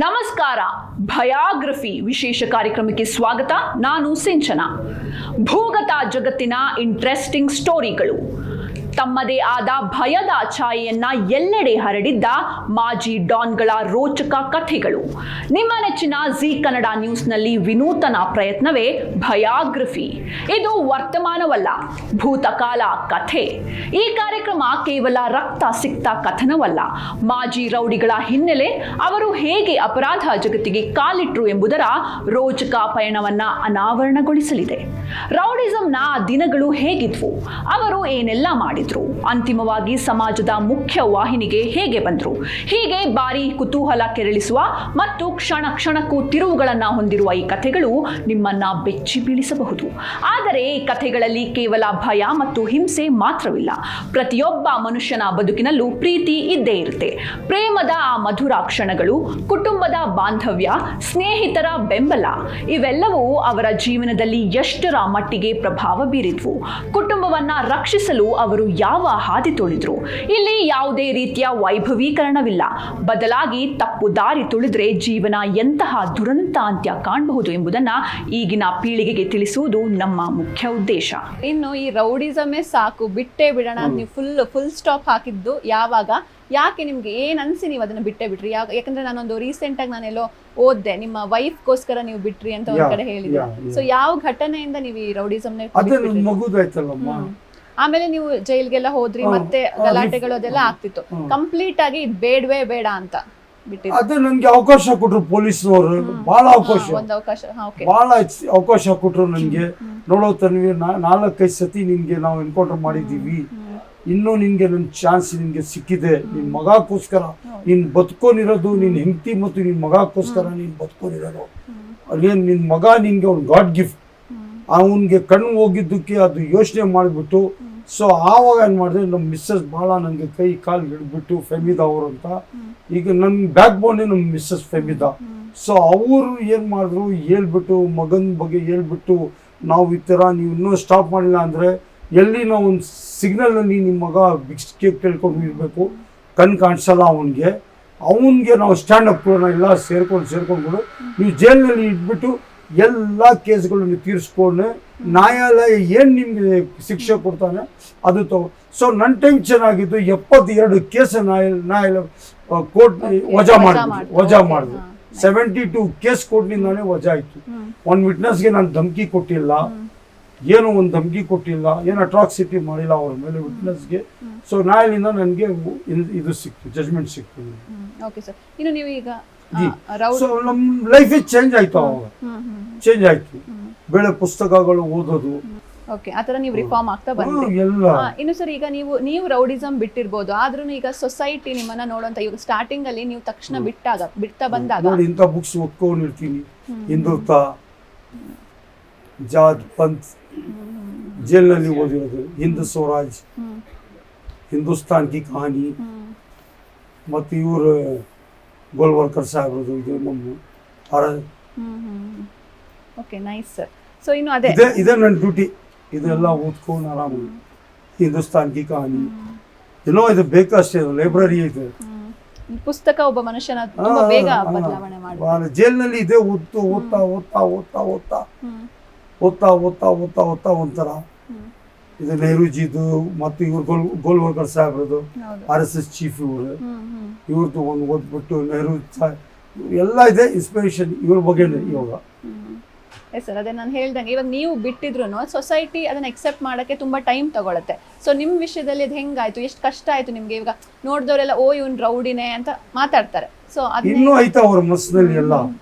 ನಮಸ್ಕಾರ. ಭಯಾಗ್ರಫಿ ವಿಶೇಷ ಕಾರ್ಯಕ್ರಮಕ್ಕೆ ಸ್ವಾಗತ. ನಾನು ಸಿಂಚನಾ. ಭೂಗತ ಜಗತ್ತಿನ ಇಂಟ್ರೆಸ್ಟಿಂಗ್ ಸ್ಟೋರಿಗಳು, ತಮ್ಮದೇ ಆದ ಭಯದ ಛಾಯೆಯನ್ನ ಎಲ್ಲೆಡೆ ಹರಡಿದ್ದ ಮಾಜಿ ಡಾನ್ಗಳ ರೋಚಕ ಕಥೆಗಳು. ನಿಮ್ಮ ನೆಚ್ಚಿನ ಜಿ ಕನ್ನಡ ನ್ಯೂಸ್ನಲ್ಲಿ ವಿನೂತನ ಪ್ರಯತ್ನವೇ ಭಯಾಗ್ರಫಿ. ಇದು ವರ್ತಮಾನವಲ್ಲ, ಭೂತಕಾಲ ಕಥೆ. ಈ ಕಾರ್ಯಕ್ರಮ ಕೇವಲ ರಕ್ತ ಸಿಕ್ತ ಕಥನವಲ್ಲ, ಮಾಜಿ ರೌಡಿಗಳ ಹಿನ್ನೆಲೆ, ಅವರು ಹೇಗೆ ಅಪರಾಧ ಜಗತ್ತಿಗೆ ಕಾಲಿಟ್ರು ಎಂಬುದರ ರೋಚಕ ಪಯಣವನ್ನ ಅನಾವರಣಗೊಳಿಸಲಿದೆ. ರೌಡಿಸಂನ ದಿನಗಳು ಹೇಗಿದ್ವು, ಅವರು ಏನೆಲ್ಲ ಮಾಡಿದ್ರು, ಅಂತಿಮವಾಗಿ ಸಮಾಜದ ಮುಖ್ಯ ವಾಹಿನಿಗೆ ಹೇಗೆ ಬಂದ್ರು, ಹೀಗೆ ಬಾರಿ ಕುತೂಹಲ ಕೆರಳಿಸುವ ಮತ್ತು ಕ್ಷಣ ಕ್ಷಣಕ್ಕೂ ತಿರುವುಗಳನ್ನ ಹೊಂದಿರುವ ಈ ಕಥೆಗಳು ನಿಮ್ಮನ್ನ ಬೆಚ್ಚಿ ಬೀಳಿಸಬಹುದು. ಆದರೆ ಈ ಕಥೆಗಳಲ್ಲಿ ಕೇವಲ ಭಯ ಮತ್ತು ಹಿಂಸೆ ಮಾತ್ರವಿಲ್ಲ. ಪ್ರತಿಯೊಬ್ಬ ಮನುಷ್ಯನ ಬದುಕಿನಲ್ಲೂ ಪ್ರೀತಿ ಇದ್ದೇ ಇರುತ್ತೆ. ಪ್ರೇಮದ ಆ ಮಧುರ ಕ್ಷಣಗಳು, ಕುಟುಂಬದ ಬಾಂಧವ್ಯ, ಸ್ನೇಹಿತರ ಬೆಂಬಲ, ಇವೆಲ್ಲವೂ ಅವರ ಜೀವನದಲ್ಲಿ ಎಷ್ಟರ ಮಟ್ಟಿಗೆ ಪ್ರಭಾವ ಬೀರಿದ್ವು. ಕುಟುಂಬವನ್ನ ರಕ್ಷಿಸಲು ಅವರು ಯಾವ ಹಾದಿ ತುಳಿದ್ರು. ಇಲ್ಲಿ ಯಾವುದೇ ರೀತಿಯ ವೈಭವೀಕರಣವಿಲ್ಲ, ಬದಲಾಗಿ ತಪ್ಪು ದಾರಿ ತುಳಿದ್ರೆ ಜೀವನ ಎಂತಹ ದುರಂತ ಅಂತ್ಯ ಕಾಣಬಹುದು ಎಂಬುದನ್ನ ಈಗಿನ ಪೀಳಿಗೆಗೆ ತಿಳಿಸುವುದು ನಮ್ಮ ಮುಖ್ಯ ಉದ್ದೇಶ. ಇನ್ನು ಈ ರೌಡಿಸಮೇ ಸಾಕು, ಬಿಟ್ಟೇ ಬಿಡೋಣ ಅಂತ ನೀವು ಫುಲ್ ಸ್ಟಾಪ್ ಹಾಕಿದ್ದು ಯಾವಾಗ, ಯಾಕೆ, ನಿಮ್ಗೆ ಏನ್ ಅನ್ಸಿ ನೀವು ಅದನ್ನ ಬಿಟ್ಟೇ ಬಿಟ್ರಿ? ಯಾಕಂದ್ರೆ ನಾನೊಂದು ರೀಸೆಂಟ್ ಆಗಿ ನಾನೆಲ್ಲೋ ಓದ್ದೆ, ನಿಮ್ಮ ವೈಫ್ಗೋಸ್ಕರ ನೀವು ಬಿಟ್ರಿ ಅಂತ ಒಂದ್ ಕಡೆ ಹೇಳಿದ್ರು. ಸೊ ಯಾವ ಘಟನೆಯಿಂದ ನೀವು ಈ ರೌಡಿಸಮ್ ಆಮೇಲೆ ನೀವು ಜೈಲ್ಗೆಲ್ಲ ಹೋದ್ರಿ, ಮತ್ತೆ ಗಲಾಟೆಗಳು ಅದೆಲ್ಲ ಆಗ್ತಿತ್ತು, ಕಂಪ್ಲೀಟ್ ಆಗಿ ಇದು ಬೇಡವೇ ಬೇಡ ಅಂತ ಬಿಟ್ಟಿದ್ರು? ಅದೇ ನನ್ಗೆ ಅವಕಾಶ ಕೊಟ್ರು ಪೊಲೀಸ್ನವರು, ಬಹಳ ಅವಕಾಶ ಕೊಟ್ರು ನನ್ಗೆ. ನೋಡೋ ತನ್ವಿ, 4-5 ಸತಿ ನಿನ್ಗೆ ನಾವು ಎನ್ಕೌಂಟರ್ ಮಾಡಿದೀವಿ, ಇನ್ನೂ ನಿನ್ಗೆ ನನ್ನ ಚಾನ್ಸ್ ನಿನ್ಗೆ ಸಿಕ್ಕಿದೆ, ನಿನ್ ಮಗಕ್ಕೋಸ್ಕರ ನೀನ್ ಬದುಕೊಂಡಿರೋದು, ನಿನ್ ಹೆಂಡತಿ ಮತ್ತು ನಿನ್ ಮಗಕ್ಕೋಸ್ಕರ ನೀನ್ ಬದುಕೊಂಡಿರೋದು. ಅದೇನ್ ನಿನ್ ಮಗ ನಿನ್ಗೆ ಅವ್ನ್ ಗಾಡ್ ಗಿಫ್ಟ್, ಅವನ್ಗೆ ಕಣ್ಣು ಹೋಗಿದ್ದಕ್ಕೆ ಅದು ಯೋಚನೆ ಮಾಡಿಬಿಟ್ಟು, ಸೊ ಆವಾಗ ಏನ್ ಮಾಡಿದೆ, ನಮ್ಮ ಮಿಸ್ಸಸ್ ಬಹಳ ನನಗೆ ಕೈ ಕಾಲು ಹಿಡ್ಬಿಟ್ಟು, ಫೆಮಿದಾ ಅವರು ಅಂತ, ಈಗ ನನ್ನ ಬ್ಯಾಕ್ ಬೋನೇ ನಮ್ಮ ಮಿಸ್ಸಸ್ ಫೆಮಿದಾ. ಸೊ ಅವರು ಏನ್ ಮಾಡಿದ್ರು, ಹೇಳ್ಬಿಟ್ಟು ಮಗನ ಬಗ್ಗೆ ಹೇಳ್ಬಿಟ್ಟು, ನಾವು ಈ ಥರ ನೀವು ಇನ್ನೂ ಸ್ಟಾಪ್ ಮಾಡಿಲ್ಲ ಅಂದರೆ ಎಲ್ಲಿ ನಾವು ಒಂದು ಸಿಗ್ನಲ್ನಲ್ಲಿ ನಿಮ್ಮ ಮಗ ಬಿಕ್ಸ್ಗೆ ಕೇಳ್ಕೊಂಡು ಇರಬೇಕು, ಕಣ್ಣು ಕಾಣಿಸಲ್ಲ ಅವನಿಗೆ ನಾವು ಸ್ಟ್ಯಾಂಡ್ ಅಪ್ ಕೊಡೋಣ, ಎಲ್ಲ ಸೇರ್ಕೊಂಡ್ಬಿಡು, ನೀವು ಜೈಲಿನಲ್ಲಿ ಇಟ್ಬಿಟ್ಟು ಎಲ್ಲ ಕೇಸ್ಗಳನ್ನು ತೀರಿಸ್ಕೊಂಡೆ, ನ್ಯಾಯಾಲಯ ಏನು ನಿಮಗೆ ಶಿಕ್ಷೆ ಕೊಡ್ತಾನೆ ಅದು ತಗೋ. ಸೊ ನನ್ನ ಟೈಮ್ ಚೆನ್ನಾಗಿದ್ದು, 72 ಕೇಸ್ ನ್ಯಾಯಾಲಯ ಕೋರ್ಟ್ ವಜಾ ಮಾಡಿದ್ರು. 72 ಕೇಸ್ ಕೋರ್ಟ್ನಿಂದಾನೇ ವಜಾ ಆಯಿತು. ಒಂದು ವಿಟ್ನೆಸ್ಗೆ ನಾನು ಧಮಕಿ ಕೊಟ್ಟಿಲ್ಲ, ಏನು ಒಂದು ಧಮಕಿ ಕೊಟ್ಟಿಲ್ಲ, ಏನು ಅಟ್ರಾಕ್ಸಿಟಿ ಮಾಡಿಲ್ಲ ಅವ್ರ ಮೇಲೆ ವಿಟ್ನೆಸ್ಗೆ. ಸೊ ನ್ಯಾಯಾಲಯದಿಂದ ನನಗೆ ಇದು ಸಿಕ್ತು, ಜಜ್ಮೆಂಟ್ ಸಿಕ್ತು. ಓಕೆ ಸರ್, ಇನ್ನು ನೀವು ಈಗ ಸೊ ನಮ್ಮ ಲೈಫ್ ಚೇಂಜ್ ಆಯ್ತು, ಅವಾಗ ಚೇಂಜ್ ಆಯ್ತು. ಬೇರೆ ಪುಸ್ತಕಗಳು ಓದೋದು, ಓಕೆ, ಆತರ ನೀವು ರಿಫಾರ್ಮ್ ಆಗ್ತಾ ಬಂದ್ರಿ. ಇನ್ನು ಸರ್, ಈಗ ನೀವು ರೌಡಿಸಮ್ ಬಿಟ್ಟಿರ್ಬೋದು, ಆದ್ರೂ ಈಗ ಸೊಸೈಟಿ ನಿಮ್ಮನ್ನ ನೋಡುವಂತ, ಈಗ ಸ್ಟಾರ್ಟಿಂಗ್ ಅಲ್ಲಿ ನೀವು ತಕ್ಷಣ ಬಿಡ್ತಾ ಬಂದಾಗ ಇಂಥ ಬುಕ್ಸ್ ಓದ್ಕೊಂಡಿರ್ತೀನಿ, ಹಿಂದುತ್ವ, ಜಾದ್, ಪಂತ್, ಜೈಲ್ನಲ್ಲಿ ಓದಿರೋದು, ಹಿಂದೂ ಸ್ವರಾಜ್, ಹಿಂದೂಸ್ತಾನ್ ಕಿ ಕಹಾನಿ, ಮತ್ತು ಇವರು ಗೋಲ್ವರ್ಕರ್ ಸಾಹೇಬ್ರದು, ಇದು ನಮ್ಮ ಓಕೆ, ನೈಸ್ ಸರ್. ಸೊ ಇನ್ನು ಇದೇ ನನ್ನ ಡ್ಯೂಟಿ, ಇದೆಲ್ಲ ಓದ್ಕೊಂಡು ಆರಾಮ. ಹಿಂದೂಸ್ತಾನ್ ಕಿ ಕಹಾನಿ ಏನೋ ಇದು ಬೇಕಷ್ಟೇ, ಲೈಬ್ರರಿ ಇದೆ. ಪುಸ್ತಕ ಒಬ್ಬ ಮನುಷ್ಯನ ತುಂಬಾ ಬೇಗ ಬದಲಾವಣೆ ಮಾಡಿ. ಜೈಲ್ನಲ್ಲಿ ಇದೆ, ಓದ್ತಾ ಒಂಥರ ಇದು ನೆಹರೂಜಿದು, ಮತ್ತು ಇವ್ರು ಗೋಲ್ವರ್ಕರ್ ಸಾಹೇಬ್ರದು, RSS ಚೀಫ್ ಇವ್ರದ್ದು ಒಂದು ಓದ್ಬಿಟ್ಟು, ನೆಹರು ಎಲ್ಲ ಇದೆ ಇನ್ಸ್ಪಿರೇಷನ್ ಇವ್ರ ಬಗ್ಗೆ ಇವಾಗ. ಸರ್, ಅದೇ ನಾನು ಹೇಳ್ದಂಗೆ, ಇವಾಗ ನೀವು ಬಿಟ್ಟಿದ್ರು ಸೊಸೈಟಿ ಅದನ್ನ ಎಕ್ಸೆಪ್ಟ್ ಮಾಡಕ್ಕೆ ತುಂಬಾ ಟೈಮ್ ತಗೊಳುತ್ತೆ. ಸೊ ನಿಮ್ ವಿಷಯದಲ್ಲಿ ಅದು ಹೆಂಗಾಯ್ತು, ಎಷ್ಟು ಕಷ್ಟ ಆಯ್ತು ನಿಮ್ಗೆ? ಇವಾಗ ನೋಡಿದವರೆಲ್ಲ ಓ ಇವ್ನ್ ರೌಡಿನೇ ಅಂತ ಮಾತಾಡ್ತಾರೆ. ಸೊ ಇನ್ನೂ ಆಯ್ತಾ ಅವ್ರ ಮನಸ್ಸಿನಲ್ಲಿ ಎಲ್ಲ.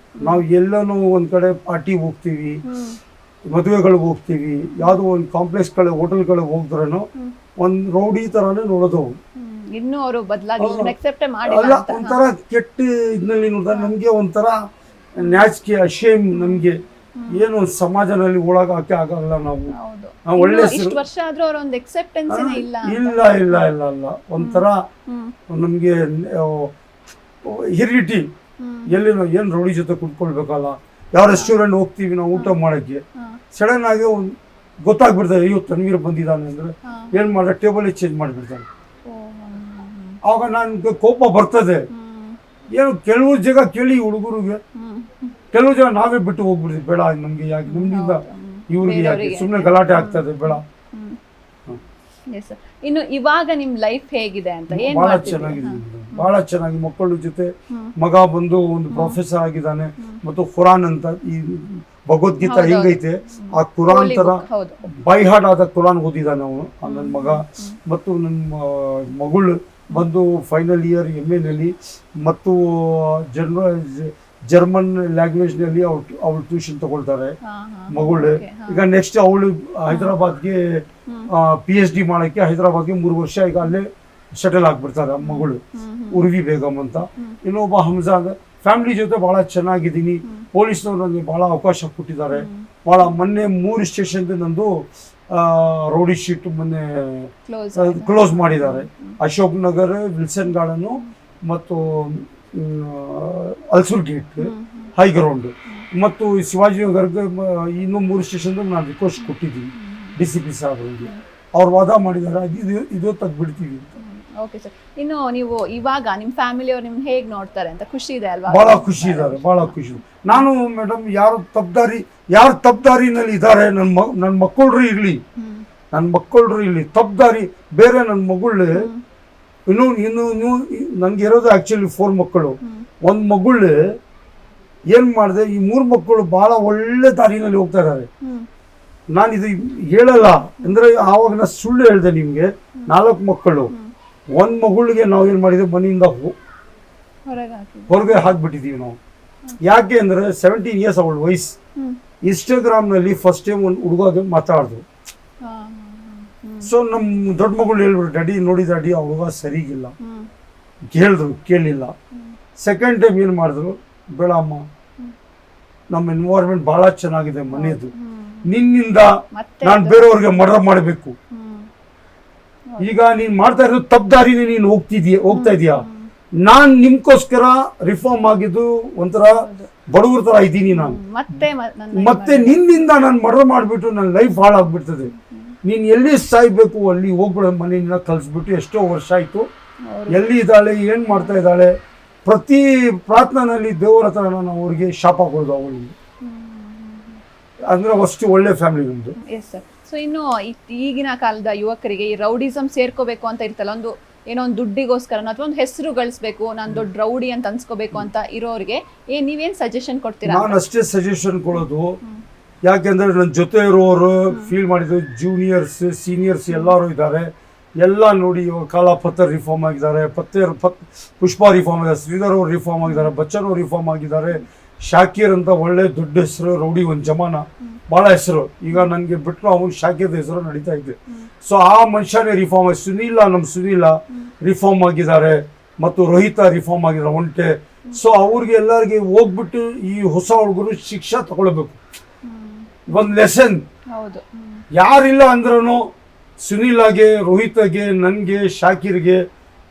ನಾವು ಎಲ್ಲನೂ ಒಂದ್ ಕಡೆ ಪಾರ್ಟಿ ಹೋಗ್ತೀವಿ, ಮದುವೆಗಳಿಗೆ ಹೋಗ್ತೀವಿ, ಯಾವುದೋ ಒಂದು ಕಾಂಪ್ಲೆಕ್ಸ್ಗಳ ಹೋಟೆಲ್ಗಳಿಗೆ ಹೋಗಿದ್ರೂ ಒಂದು ರೌಡಿ ತರಾನೇ ನೋಡೋದು. ಇನ್ನೂ ಅವರು ಬದಲಾಗಿ ಎಕ್ಸೆಪ್ಟ್ ಮಾಡಿಲ್ಲ. ಒಂಥರ ಕೆಟ್ಟ ಇದ್ನಲ್ಲಿ ನೋಡಿದ್ರೆ ನಮ್ಗೆ ಒಂಥರ ನ್ಯಾಚಿಕೆ, ಅಶೇಮ್, ನಮ್ಗೆ ಏನು ಸಮಾಜದಲ್ಲಿ ಒಳಗಾಕೆ ಆಗಲ್ಲ. ನಾವು ಒಳ್ಳೆ ವರ್ಷ ಆದ್ರೂ ಅವರ ಒಂದು ಎಕ್ಸೆಪ್ಟೆನ್ಸ್ ಇಲ್ಲ ಒಂಥರ ನಮ್ಗೆ ಹಿರಿಟಿ, ಎಲ್ಲಿ ನಾವು ಏನ್ ರೌಡಿ ಜೊತೆ ಕುತ್ಕೊಳ್ಬೇಕಲ್ಲ. ಯಾವ ರೆಸ್ಟೋರೆಂಟ್ ಹೋಗ್ತೀವಿ ನಾವು ಊಟ ಮಾಡಕ್ಕೆ, ಸಡನ್ ಆಗಿ ಗೊತ್ತಾಗ್ಬಿಡ್ತಾರೆ, ಅಯ್ಯೋ ತನ್ವೀರ್ ಬಂದಿದ್ದಾನೆ ಅಂದ್ರೆ ಏನ್ ಮಾಡ್ರೆ ಟೇಬಲ್ ಚೇಂಜ್ ಮಾಡಿಬಿಡ್ತಾನೆ. ಆವಾಗ ನನ್ಗೆ ಕೋಪ ಬರ್ತದೆ, ಏನು ಕೆಲವು ಜಾಗ ಕೇಳಿ ಹುಡುಗರಿಗೆ, ಕೆಲವು ಜನ ನಾವೇ ಬಿಟ್ಟು ಹೋಗ್ಬಿಡ್ತೀವಿ, ಬೇಡ ನಮ್ಗೆ ಯಾಕೆ, ನಮ್ಗಿಂದ ಇವ್ರಿಗೆ ಯಾಕೆ, ಸುಮ್ಮನೆ ಗಲಾಟೆ ಆಗ್ತದೆ, ಬೇಡ. ಇನ್ನು ಇವಾಗ ನಿಮ್ ಲೈಫ್ ಹೇಗಿದೆ ಅಂತ ಏನ್ ಬಹಳ ಮಾಡ್ತಿದ್ದೀರಿ? ಚೆನ್ನಾಗಿದೆ, ಬಹಳ ಚೆನ್ನಾಗಿ ಮಕ್ಕಳ ಜೊತೆ. ಮಗ ಬಂದು ಒಂದು ಪ್ರೊಫೆಸರ್ ಆಗಿದ್ದಾನೆ, ಮತ್ತು ಖುರಾನ್ ಅಂತ ಈ ಭಗವದ್ಗೀತಾ ಹೆಂಗೈತೆ ಆ ಖುರಾನ್ ತರ ಬೈ ಹಾರ್ಟ್ ಆದ ಖುರಾನ್ ಓದಿದ್ದಾನೆ ಅವನು, ನನ್ನ ಮಗ. ಮತ್ತು ನನ್ನ ಮಗಳು ಬಂದು ಫೈನಲ್ ಇಯರ್ MA ನಲ್ಲಿ, ಮತ್ತು ಜರ್ಮನ್ ಲ್ಯಾಂಗ್ವೇಜ್ನಲ್ಲಿ ಅವಳು ಟ್ಯೂಷನ್ ತಗೊಳ್ತಾರೆ ಮಗಳು. ಈಗ ನೆಕ್ಸ್ಟ್ ಅವಳು ಹೈದರಾಬಾದ್ಗೆ PhD ಮಾಡೋಕ್ಕೆ ಹೈದರಾಬಾದ್ಗೆ 3 ವರ್ಷ ಈಗ ಅಲ್ಲೇ ಸೆಟಲ್ ಆಗ್ಬಿಡ್ತಾರೆ ಮಗಳು, ಉರ್ವಿ ಬೇಗಮ್ ಅಂತ. ಇನ್ನೊಬ್ಬ ಹಮ್ಜಾದ್. ಫ್ಯಾಮಿಲಿ ಜೊತೆ ಭಾಳ ಚೆನ್ನಾಗಿದ್ದೀನಿ. ಪೊಲೀಸ್ನವ್ರು ನನಗೆ ಭಾಳ ಅವಕಾಶ ಕೊಟ್ಟಿದ್ದಾರೆ. ಭಾಳ ಮೊನ್ನೆ 3 ಸ್ಟೇಷನ್ ನಂದು ರೌಡಿ ಶೀಟ್ ಮೊನ್ನೆ ಕ್ಲೋಸ್ ಮಾಡಿದ್ದಾರೆ. ಅಶೋಕ್ ನಗರ್, ವಿಲ್ಸನ್ ಗಾರ್ಡನು ಮತ್ತು ಅಲ್ಸೂರ್ ಗೇಟ್, ಹೈಗ್ರೌಂಡ್ ಮತ್ತು ಶಿವಾಜಿನಗರ್ಗೆ ಇನ್ನೂ 3 ಸ್ಟೇಷನ್ ನಾನು ರಿಕ್ವೆಸ್ಟ್ ಕೊಟ್ಟಿದ್ದೀನಿ DCP ಸಾಹೇಬರಿಗೆ. ಅವ್ರು ವಾದ ಮಾಡಿದ್ದಾರೆ, ಇದು ತೆಗ್ದ್ಬಿಡ್ತೀವಿ ಅಂತ. Okay sir. ಇನ್ನು ನೀವು ಇವಾಗ ನಿಮ್ಮ ಫ್ಯಾಮಿಲಿಯವ್ರು ನಿಮ್ಗೆ ಹೇಗೆ ನೋಡ್ತಾರೆ ಅಂತ ಖುಷಿ ಇದೆ ಅಲ್ವಾ? ಭಾಳ ಖುಷಿ ಇದ್ದಾರೆ, ಭಾಳ ಖುಷಿ. ನಾನು ಮೇಡಮ್ ಯಾರು ತಪ್ಪದಾರಿನಲ್ಲಿ ಇದ್ದಾರೆ, ನನ್ನ ಮಕ್ಕಳು ಇರಲಿ, ತಪ್ಪದಾರಿ ಬೇರೆ. ನನ್ನ ಮಗಳು ಇನ್ನು ನನಗೆ ಇರೋದು ಆ್ಯಕ್ಚುಲಿ 4 ಮಕ್ಕಳು. ಒಂದು ಮಗಳು ಏನು ಮಾಡಿದೆ, ಈ 3 ಮಕ್ಕಳು ಭಾಳ ಒಳ್ಳೆ ದಾರಿನಲ್ಲಿ ಹೋಗ್ತಾ ಇದ್ದಾರೆ. ನಾನು ಇದು ಹೇಳಲ್ಲ ಅಂದರೆ ಆವಾಗ ನಾನು ಸುಳ್ಳು ಹೇಳಿದೆ ನಿಮಗೆ. 4 ಮಕ್ಕಳು, 1 ಮಗಳಿಗೆ ನಾವು ಏನು ಮಾಡಿದ್ವಿ, ಮನೆಯಿಂದ ಹೊರಗೆ ಹಾಕ್ಬಿಟ್ಟಿದ್ದೀವಿ ನಾವು. ಯಾಕೆ ಅಂದರೆ 17 ಇಯರ್ಸ್ ಅವಳ ವಯಸ್ಸು. ಇನ್ಸ್ಟಾಗ್ರಾಮ್ನಲ್ಲಿ ಫಸ್ಟ್ ಟೈಮ್ ಒಂದು ಹುಡುಗ ಮಾತಾಡಿದ್ರು. ಸೊ ನಮ್ಮ ದೊಡ್ಡ ಮಗಳು ಹೇಳ್ಬಿಟ್ಟು, ಡ್ಯಾಡಿ ನೋಡಿ ಡ್ಯಾಡಿ ಆ ಹುಡುಗ ಸರಿಗಿಲ್ಲ, ಕೇಳಿಲ್ಲ. ಸೆಕೆಂಡ್ ಟೈಮ್ ಏನು ಮಾಡಿದ್ರು, ಬೇಡ ಅಮ್ಮ, ನಮ್ಮ ಎನ್ವೈರ್ಮೆಂಟ್ ಭಾಳ ಚೆನ್ನಾಗಿದೆ ಮನೆಯದು, ನಿನ್ನಿಂದ ನಾನು ಬೇರೆಯವ್ರಿಗೆ ಮರ್ಡರ್ ಮಾಡಬೇಕು. ಈಗ ನೀನು ಮಾಡ್ತಾ ಇರೋದು ತಪ್ಪು ದಾರಿನೇ, ನೀನು ಹೋಗ್ತಾ ಇದೀಯಾ. ನಾನು ನಿಮ್ಗೋಸ್ಕರ ರಿಫಾರ್ಮ್ ಆಗಿದ್ದು ಒಂಥರ ಬಡವ್ರ ಥರ ಇದ್ದೀನಿ ನಾನು. ಮತ್ತೆ ನಿನ್ನಿಂದ ನಾನು ಮರ್ಡರ್ ಮಾಡಿಬಿಟ್ಟು ನನ್ನ ಲೈಫ್ ಹಾಳಾಗ್ಬಿಡ್ತದೆ. ನೀನು ಎಲ್ಲಿ ಸಾಯ್ಬೇಕು ಅಲ್ಲಿ ಹೋಗ್ಬಿಡ, ಮನೆಯಿಂದ ಕಲಿಸ್ಬಿಟ್ಟು. ಎಷ್ಟೋ ವರ್ಷ ಆಯಿತು, ಎಲ್ಲಿ ಇದ್ದಾಳೆ, ಏನು ಮಾಡ್ತಾ ಇದ್ದಾಳೆ, ಪ್ರತಿ ಪ್ರಾರ್ಥನೆಯಲ್ಲಿ ದೇವರ ಹತ್ರ ನಾನು ಅವ್ರಿಗೆ ಶಾಪ ಕೊಡೋದು ಅವಳಿಗೆ. ಅಂದರೆ ಅಷ್ಟು ಒಳ್ಳೆ ಫ್ಯಾಮಿಲಿ ನಮ್ಮದು. Yes sir. ಸೊ ಇನ್ನು ಈಗಿನ ಕಾಲದ ಯುವಕರಿಗೆ ಈ ರೌಡಿಸಮ್ ಸೇರ್ಕೋಬೇಕು ಅಂತ ಇರ್ತಲ್ಲ, ಏನೋ ಒಂದು ದುಡ್ಡಿಗೋಸ್ಕರ ಅಥವಾ ಒಂದು ಹೆಸರು ಗಳಿಸ್ಬೇಕು, ನಾನು ದೊಡ್ಡ ರೌಡಿ ಅಂತ ಅನ್ಸ್ಕೋಬೇಕು ಅಂತ ಇರೋರಿಗೆ ನೀವೇನು ಸಜೆಷನ್ ಕೊಡ್ತೀರಾ? ನಾನು ಅಷ್ಟೇ ಸಜೆಷನ್ ಕೊಡೋದು. ಯಾಕೆಂದರೆ ನನ್ನ ಜೊತೆ ಇರೋರು ಫೀಲ್ ಮಾಡಿದ್ರು, ಜೂನಿಯರ್ಸ್ ಸೀನಿಯರ್ಸ್ ಎಲ್ಲರೂ ಇದ್ದಾರೆ. ಎಲ್ಲ ನೋಡಿ, ಇವಾಗ ಕಾಲಾಪತ್ತರ್ ರಿಫಾರ್ಮ್ ಆಗಿದ್ದಾರೆ, ಪುಷ್ಪ ರಿಫಾರ್ಮ್ ಆಗಿದ್ದಾರೆ, ಶ್ರೀಧರ್ ಅವ್ರು ರಿಫಾರ್ಮ್ ಆಗಿದ್ದಾರೆ, ಬಚ್ಚನ್ ಅವ್ರು ರಿಫಾರ್ಮ್ ಆಗಿದ್ದಾರೆ, ಶಾಕೀರ್ ಅಂತ ಒಳ್ಳೆ ದೊಡ್ಡ ಹೆಸರು, ರೌಡಿ ಒಂದು ಜಮಾನ ಭಾಳ ಹೆಸರು. ಈಗ ನನಗೆ ಬಿಟ್ಟರು ಅವನು ಶಾಕೀರ್ದ ಹೆಸರು ನಡೀತಾ ಇದೆ. ಸೊ ಆ ಮನುಷ್ಯನೇ ರಿಫಾರ್ಮ್ ಆಗಿ, ಸುನೀಲ ರಿಫಾರ್ಮ್ ಆಗಿದ್ದಾರೆ, ಮತ್ತು ರೋಹಿತ ರಿಫಾರ್ಮ್ ಆಗಿದ್ದಾರೆ ಒಂಟೆ. ಸೊ ಅವ್ರಿಗೆ ಎಲ್ಲರಿಗೆ ಹೋಗ್ಬಿಟ್ಟು ಈ ಹೊಸ ಹುಡುಗರು ಶಿಕ್ಷೆ ತಗೊಳ್ಬೇಕು, ಒಂದು ಲೆಸನ್. ಯಾರಿಲ್ಲ ಅಂದ್ರೂ ಸುನೀಲಾಗೆ, ರೋಹಿತಗೆ, ನನಗೆ, ಶಾಕೀರ್ಗೆ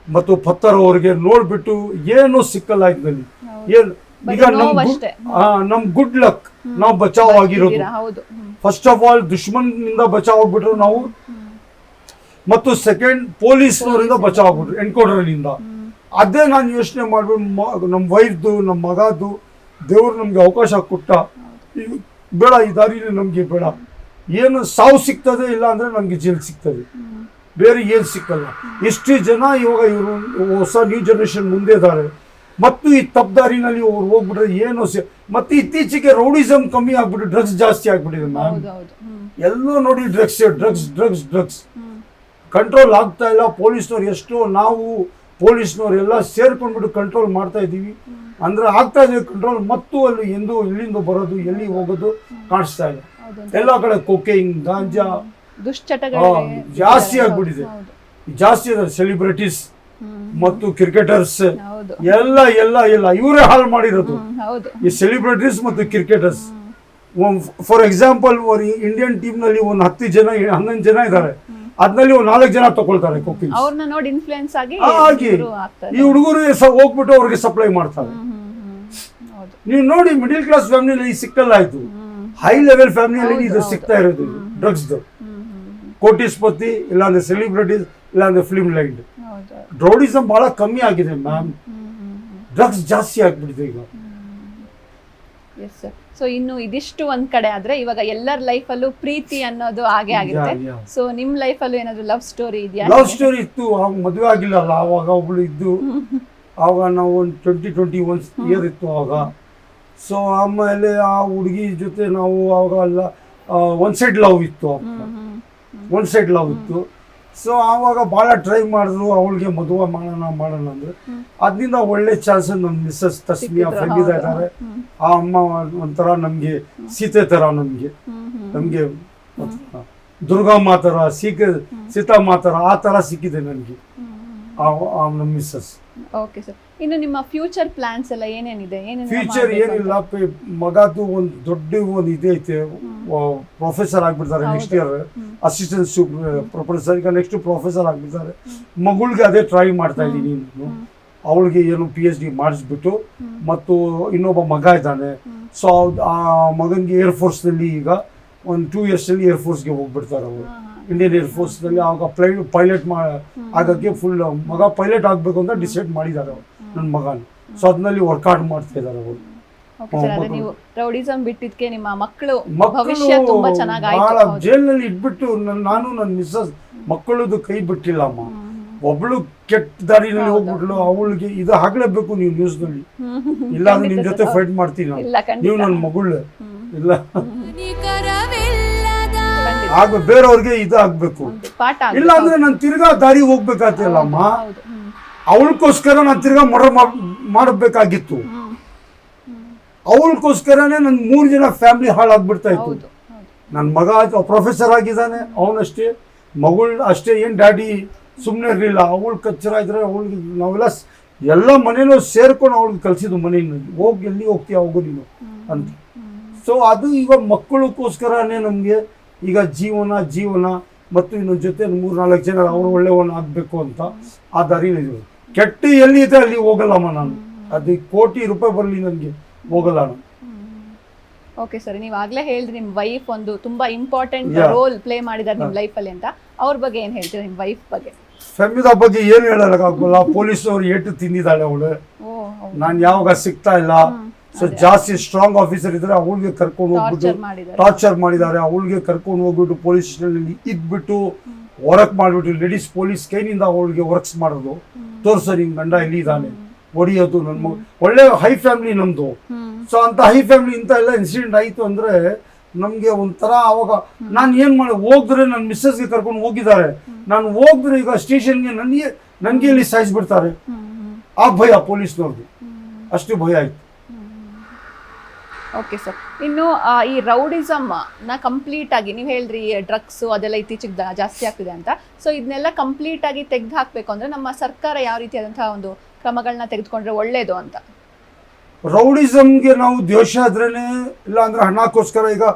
ಮತ್ತು ಪತ್ತರ್ ಅವ್ರಿಗೆ ನೋಡ್ಬಿಟ್ಟು ಏನು ಸಿಕ್ಕಲ್ಲ ಇದ್ರಲ್ಲಿ. ಏನು ಈಗ ನಮ್ ಗುಡ್ ಲಕ್ ನಾವು ಬಚಾವ್ ಆಗಿರೋದು. ಫಸ್ಟ್ ಆಫ್ ಆಲ್ ದುಶ್ಮನ್ನಿಂದ ಬಚಾವ್ ಆಗ್ಬಿಟ್ರು ನಾವು, ಮತ್ತು ಸೆಕೆಂಡ್ ಪೊಲೀಸ್ನವರಿಂದ ಬಚಾವ್ ಆಗ್ಬಿಟ್ರು ಎನ್ಕೌಂಟರ್ನಿಂದ. ಅದೇ ನಾನು ಯೋಚನೆ ಮಾಡ್ಬಿಟ್ಟು ನಮ್ಮ ವೈಫ್ದು, ನಮ್ಮ ಮಗದು ದೇವ್ರು ನಮ್ಗೆ ಅವಕಾಶ ಕೊಟ್ಟ. ಬೇಡ, ಈ ದಾರಿಲಿ ನಮ್ಗೆ ಬೇಡ. ಏನು ಸಾವು ಸಿಗ್ತದೆ, ಇಲ್ಲ ಅಂದ್ರೆ ನಮ್ಗೆ ಜೈಲ್ ಸಿಗ್ತದೆ, ಬೇರೆ ಏನು ಸಿಕ್ಕಲ್ಲ. ಎಷ್ಟು ಜನ ಇವಾಗ ಇವರು ಹೊಸ ನ್ಯೂ ಜನರೇಷನ್ ಮುಂದೆ ಇದ್ದಾರೆ, ಮತ್ತು ಈ ತಪ್ಪದಾರಿನಲ್ಲಿ ಅವ್ರು ಹೋಗ್ಬಿಟ್ರೆ ಏನು ಮತ್ತೆ ಇತ್ತೀಚೆಗೆ ರೌಡಿಸಮ್ ಕಮ್ಮಿ ಆಗ್ಬಿಟ್ಟು ಡ್ರಗ್ಸ್ ಜಾಸ್ತಿ ಆಗ್ಬಿಟ್ಟಿದೆ ಮ್ಯಾಮ್. ಎಲ್ಲೋ ನೋಡಿ ಡ್ರಗ್ಸ್ ಕಂಟ್ರೋಲ್ ಆಗ್ತಾ ಇಲ್ಲ. ಪೊಲೀಸ್ನವ್ರು ಎಷ್ಟೋ, ನಾವು ಪೊಲೀಸ್ನವ್ರೆಲ್ಲ ಸೇರ್ಕೊಂಡ್ಬಿಟ್ಟು ಕಂಟ್ರೋಲ್ ಮಾಡ್ತಾ ಇದ್ದೀವಿ, ಅಂದ್ರೆ ಆಗ್ತಾ ಇದೆ ಕಂಟ್ರೋಲ್. ಮತ್ತು ಅಲ್ಲಿ ಎಲ್ಲಿಂದ ಬರೋದು, ಎಲ್ಲಿ ಹೋಗೋದು ಕಾಣಿಸ್ತಾ ಇಲ್ಲ. ಎಲ್ಲ ಕಡೆ ಕೊಕೇನ್, ಗಾಂಜಾ ಜಾಸ್ತಿ ಆಗ್ಬಿಟ್ಟಿದೆ. ಜಾಸ್ತಿ ಇದೆ. ಸೆಲಿಬ್ರಿಟೀಸ್ ಮತ್ತು ಕ್ರಿಕೆಟರ್ಸ್ ಎಲ್ಲ ಇವರೇ ಹಾಳು ಮಾಡಿರೋದು, ಈ ಸೆಲಿಬ್ರಿಟೀಸ್ ಮತ್ತು cricketers. For example, Indian team ನಲ್ಲಿ ಒಂದು 10 ಜನ 11 ಜನ ಇದ್ದಾರೆ, ಅದ್ರಲ್ಲಿ ಒಂದು 4 ಜನ ತಗೊಳ್ತಾರೆ ಕೊಕೇನ್. ಈ ಹುಡುಗರು ಹೋಗ್ಬಿಟ್ಟು ಅವ್ರಿಗೆ ಸಪ್ಲೈ ಮಾಡ್ತಾರೆ. ನೀವು ನೋಡಿ, ಮಿಡಿಲ್ ಕ್ಲಾಸ್ ಫ್ಯಾಮಿಲಿ ಸಿಕ್ಕಲ್ಲ ಆಯ್ತು, ಹೈ ಲೆವೆಲ್ ಫ್ಯಾಮಿಲಿಯಲ್ಲಿ ಇದು ಸಿಗ್ತಾ ಇರೋದು ಡ್ರಗ್ಸ್. ಕೋಟಿಸ್ಪತಿ, ಇಲ್ಲಾಂದ್ರೆ ಸೆಲಿಬ್ರಿಟೀಸ್, ಇಲ್ಲಾಂದ್ರೆ ಫಿಲ್ಮ್ ಲೈನ್. ರೌಡಿಸಮ್ ಬಹಳ ಕಮ್ಮಿ ಆಗಿದೆ ಮ್ಯಾಮ್. ಡ್ರಗ್ಸ್ ಜಾಸ್ತಿ ಆಗ್ಬಿಟ್ಟಿದೆ ಈಗ. Yes sir. ಸೊ ಇನ್ನು ಇದಿಷ್ಟು ಒಂದ್ ಕಡೆ ಆದ್ರೆ ಇವಾಗ ಎಲ್ಲರ ಲೈಫಲ್ಲೂ ಪ್ರೀತಿ ಅನ್ನೋದು ಹಾಗೆ ಆಗಿರುತ್ತೆ. ಸೊ ನಿಮ್ ಲೈಫಲ್ಲೂ ಏನಾದ್ರು ಲವ್ ಸ್ಟೋರಿ ಇದೆಯಾ? ಲವ್ ಸ್ಟೋರಿ ಇತ್ತು, ಅವಾಗ ಮದುವೆ ಆಗಿಲ್ಲಲ್ಲ, ಅವಾಗ ಒಬ್ಳು ಇದ್ದು, ಆವಾಗ ನಾವು ಒಂದು 21 ಇಯರ್ ಇತ್ತು ಅವಾಗ. ಸೊ ಆಮೇಲೆ ಆ ಹುಡುಗಿ ಜೊತೆ ನಾವು ಅವಾಗ ಅಲ್ಲ ಒನ್ ಸೈಡ್ ಲವ್ ಇತ್ತು, ಒನ್ ಸೈಡ್ ಲವ್ ಇತ್ತು. ಸೊ ಆವಾಗ ಭಾಳ ಟ್ರೈ ಮಾಡಿದ್ರು ಅವಳಿಗೆ ಮದುವೆ ಮಾಡೋಣ ಅಂದ್ರೆ. ಅದರಿಂದ ಒಳ್ಳೆ ಚಾನ್ಸ್ ನಮ್ಮ ಮಿಸ್ಸಸ್ ತಸ್ಮಿಯಾ ಫೆಮಿದಾ ಇದ್ದಾರೆ. ಆ ಅಮ್ಮ ಒಂಥರ ನಮ್ಗೆ ಸೀತೆ ತರ, ನಮ್ಗೆ ದುರ್ಗಮ್ಮ ತರ, ಸೀತಮ್ಮ ತರ ಆ ತರ ಸಿಕ್ಕಿದೆ ನನಗೆ ನಮ್ಮ ಮಿಸ್ಸಸ್. Okay sir. ಇನ್ನು ನಿಮ್ಮ ಫ್ಯೂಚರ್ ಪ್ಲಾನ್ಸ್ ಎಲ್ಲ ಏನೇನಿದೆ? ಫ್ಯೂಚರ್ ಏನಿಲ್ಲ, ಮಗದು ಒಂದು ದೊಡ್ಡ ಒಂದು ಇದೆ ಐತೆ, ಪ್ರೊಫೆಸರ್ ಆಗ್ಬಿಡ್ತಾರೆ ನೆಕ್ಸ್ಟ್ ಇಯರ್, ಅಸಿಸ್ಟೆಂಟ್ ಪ್ರೊಫೆಸರ್. ಈಗ ನೆಕ್ಸ್ಟ್ ಪ್ರೊಫೆಸರ್ ಆಗ್ಬಿಡ್ತಾರೆ. ಮಗಳಿಗೆ ಅದೇ ಟ್ರೈ ಮಾಡ್ತಾ ಇದ್ದೀನಿ ನಾನು. ಅವಳಿಗೆ ಏನು PhD ಮಾಡಿಸ್ಬಿಟ್ಟು, ಮತ್ತು ಇನ್ನೊಬ್ಬ ಮಗ ಇದ್ದಾನೆ. ಸೊ ಆ ಮಗನಿಗೆ ಏರ್ಫೋರ್ಸ್ನಲ್ಲಿ ಈಗ ಒಂದು 2 yearsನಲ್ಲಿ ಏರ್ಫೋರ್ಸ್ಗೆ ಹೋಗ್ಬಿಡ್ತಾರೆ ಅವರು, ಇಂಡಿಯನ್ ಏರ್ಫೋರ್ಸ್ನಲ್ಲಿ. ಆವಾಗ ಪೈಲಟ್ ಆಗಕ್ಕೆ ಫುಲ್ ಮಗ ಪೈಲಟ್ ಆಗಬೇಕು ಅಂತ ಡಿಸೈಡ್ ಮಾಡಿದ್ದಾರೆ ಅವರು, ನನ್ನ ಮಗನ. ಸೊ ಅದನ್ನಲ್ಲಿ ವರ್ಕೌಟ್ ಮಾಡ್ತಾ ಇದ್ದಾರೆ ಅವರು. ನೀವು ರೌಡಿಸಂ ಬಿಟ್ಟಿದ್ಕೆ ನಿಮ್ಮ ಮಕ್ಕಳು ಭವಿಷ್ಯ ತುಂಬಾ ಚೆನ್ನಾಗಿ ಜೈಲ್ನಲ್ಲಿ ಇಟ್ಬಿಟ್ಟು ನಾನು ನನ್ನ ಮಿಸ್ಸಸ್ ಮಕ್ಕಳದು ಕೈ ಬಿಟ್ಟಿಲ್ಲಮ್ಮ. ಒಬ್ಳು ಕೆಟ್ಟ ದಾರಿನಲ್ಲಿ ಹೋಗ್ಬಿಟ್ಲು, ಅವಳಿಗೆ ಇದು ಆಗ್ಲೇಬೇಕು ನೀವು ನ್ಯೂಸ್ ನಲ್ಲಿ, ಇಲ್ಲ ಅಂದ್ರೆ ನಿಮ್ ಜೊತೆ ಫೈಟ್ ಮಾಡ್ತೀನಿ ನಾನು, ನೀವು ನನ್ನ ಮಗಳು ಇಲ್ಲ ಆಗ ಬೇರೆಯವ್ರಿಗೆ ಇದು ಆಗ್ಬೇಕು, ಇಲ್ಲ ಅಂದ್ರೆ ನಾನು ತಿರ್ಗಾ ದಾರಿ ಹೋಗ್ಬೇಕಾಗ್ತಿಲ್ಲಮ್ಮ. ಅವಳಕ್ಕೋಸ್ಕರ ನಾನು ತಿರ್ಗಾ ಮಾಡಬೇಕಾಗಿತ್ತು, ಅವಳಕ್ಕೋಸ್ಕರನೇ ನನ್ 3 ಜನ ಫ್ಯಾಮಿಲಿ ಹಾಳಾಗ್ಬಿಡ್ತಾ ಇತ್ತು. ನನ್ನ ಮಗ ಪ್ರೊಫೆಸರ್ ಆಗಿದ್ದಾನೆ, ಅವನಷ್ಟೇ, ಮಗಳು ಅಷ್ಟೇ. ಏನ್ ಡ್ಯಾಡಿ ಸುಮ್ಮನೆ ಇರಲಿಲ್ಲ, ಅವಳು ಕಚ್ಚರ ಇದ್ರೆ ಅವಳಿಗೆ ನಾವೆಲ್ಲ ಎಲ್ಲ ಮನೇಲೂ ಸೇರ್ಕೊಂಡು ಅವಳಿಗೆ ಕಲ್ಸಿದ್ದು, ಮನೆಯಲ್ಲಿ ಹೋಗಿ ಎಲ್ಲಿ ಹೋಗ್ತೀಯ ಹೋಗು ನೀನು ಅಂತ. ಸೊ ಅದು ಇವಾಗ ಮಕ್ಕಳಕ್ಕೋಸ್ಕರನೇ ನಮಗೆ ಈಗ ಜೀವನ ಮತ್ತು ಇನ್ನೊಂದು ಜೊತೆ 3-4 ಜನ ಅವರು ಒಳ್ಳೆಯವನ್ನ ಆಗಬೇಕು ಅಂತ ಆ ದಾರಿಲಿದೆ. ಕೆಟ್ಟ ಎಲ್ಲಿ ಇದೆ ಅಲ್ಲಿ ಹೋಗಲ್ಲಮ್ಮ ನಾನು, ಅದು ಕೋಟಿ ರೂಪಾಯಿ ಬರಲಿ ನನಗೆ ಹೋಗಲ್ಲ ನಾನು. ಓಕೆ ಸರ್, ನೀವು ಆಗ್ಲೇ ಹೇಳಿದ್ರಿ ನಿಮ್ಮ ವೈಫ್ ಒಂದು ತುಂಬಾ ಇಂಪಾರ್ಟೆಂಟ್ ರೋಲ್ ಪ್ಲೇ ಮಾಡಿದ್ದಾರೆ ನಿಮ್ಮ ಲೈಫಲ್ಲಿ ಅಂತ. ಅವ್ರ ಬಗ್ಗೆ ಏನ್ ಹೇಳ್ತೀರಾ, ನಿಮ್ಮ ವೈಫ್ ಬಗ್ಗೆ? ಫೆಮಿದಾ ಬಗ್ಗೆ ಏನು ಹೇಳೋಕ್ಕಾಗಲ್ಲ. ಪೊಲೀಸ್ ಅವ್ರು ಏಟು ತಿಂದಿದ್ದಾಳೆ ಅವಳು, ನಾನು ಯಾವಾಗ ಸಿಗ್ತಾ ಇಲ್ಲ. ಸೊ ಜಾಸ್ತಿ ಸ್ಟ್ರಾಂಗ್ ಆಫೀಸರ್ ಇದ್ರೆ ಅವಳಿಗೆ ಕರ್ಕೊಂಡು ಹೋಗ್ಬಿಟ್ಟು ಟಾರ್ಚರ್ ಮಾಡಿದ್ದಾರೆ. ಅವಳಿಗೆ ಕರ್ಕೊಂಡು ಹೋಗ್ಬಿಟ್ಟು ಪೊಲೀಸ್ ಸ್ಟೇಷನಲ್ಲಿ ಇದ್ಬಿಟ್ಟು ವರ್ಕ್ ಮಾಡಿಬಿಟ್ಟು ಲೇಡೀಸ್ ಪೊಲೀಸ್ ಕೈನಿಂದ ಅವಳಿಗೆ ವರ್ಕ್ಸ್ ಮಾಡೋದು, ತೋರ್ಸೋ ನಿನ್ ಗಂಡ ಇಲ್ಲಿ ಇದ್ದಾನೆ, ಹೊಡಿಯೋದು. ನನ್ನ ಮಗು ಒಳ್ಳೆ ಹೈ ಫ್ಯಾಮಿಲಿ ನಮ್ದು. ಸೊ ಅಂತ ಹೈ ಫ್ಯಾಮಿಲಿ ಇಂಥ ಎಲ್ಲ ಇನ್ಸಿಡೆಂಟ್ ಆಯಿತು ಅಂದರೆ ನಮಗೆ ಒಂಥರ ಅವಾಗ ನಾನು ಏನು ಮಾಡಿ ಹೋಗಿದ್ರೆ ನನ್ನ ಮಿಸ್ಸಸ್ಗೆ ಕರ್ಕೊಂಡು ಹೋಗಿದ್ದಾರೆ, ನಾನು ಹೋಗಿದ್ರೆ ಈಗ ಸ್ಟೇಷನ್ಗೆ ನನಗೆ ಇಲ್ಲಿ ಸಾಯಿಸ್ಬಿಡ್ತಾರೆ ಆ ಭಯ ಪೊಲೀಸ್ನವ್ರದ್ದು, ಅಷ್ಟು ಭಯ ಆಯಿತು. ಓಕೆ ಸರ್, ಇನ್ನು ಈ ರೌಡಿಸಮ್ ನ ಕಂಪ್ಲೀಟ್ ಆಗಿ ನೀವು ಹೇಳಿದ್ರಿ ಡ್ರಗ್ಸ್ ಅದೆಲ್ಲ ಇತ್ತೀಚೆಗೆ ಜಾಸ್ತಿ ಆಗ್ತಿದೆ ಅಂತ. ಸೊ ಇದನ್ನೆಲ್ಲ ಕಂಪ್ಲೀಟ್ ಆಗಿ ತೆಗೆದು ಹಾಕಬೇಕು ಅಂದ್ರೆ ನಮ್ಮ ಸರ್ಕಾರ ಯಾವ ರೀತಿಯಾದಂತಹ ಒಂದು ಕ್ರಮಗಳನ್ನ ತೆಗೆದುಕೊಂಡ್ರೆ ಒಳ್ಳೇದು ಅಂತ? ರೌಡಿಸಮ್ಗೆ ನಾವು ದ್ವೇಷ ಆದ್ರೇನೆ, ಇಲ್ಲ ಅಂದ್ರೆ ಹಣಕ್ಕೋಸ್ಕರ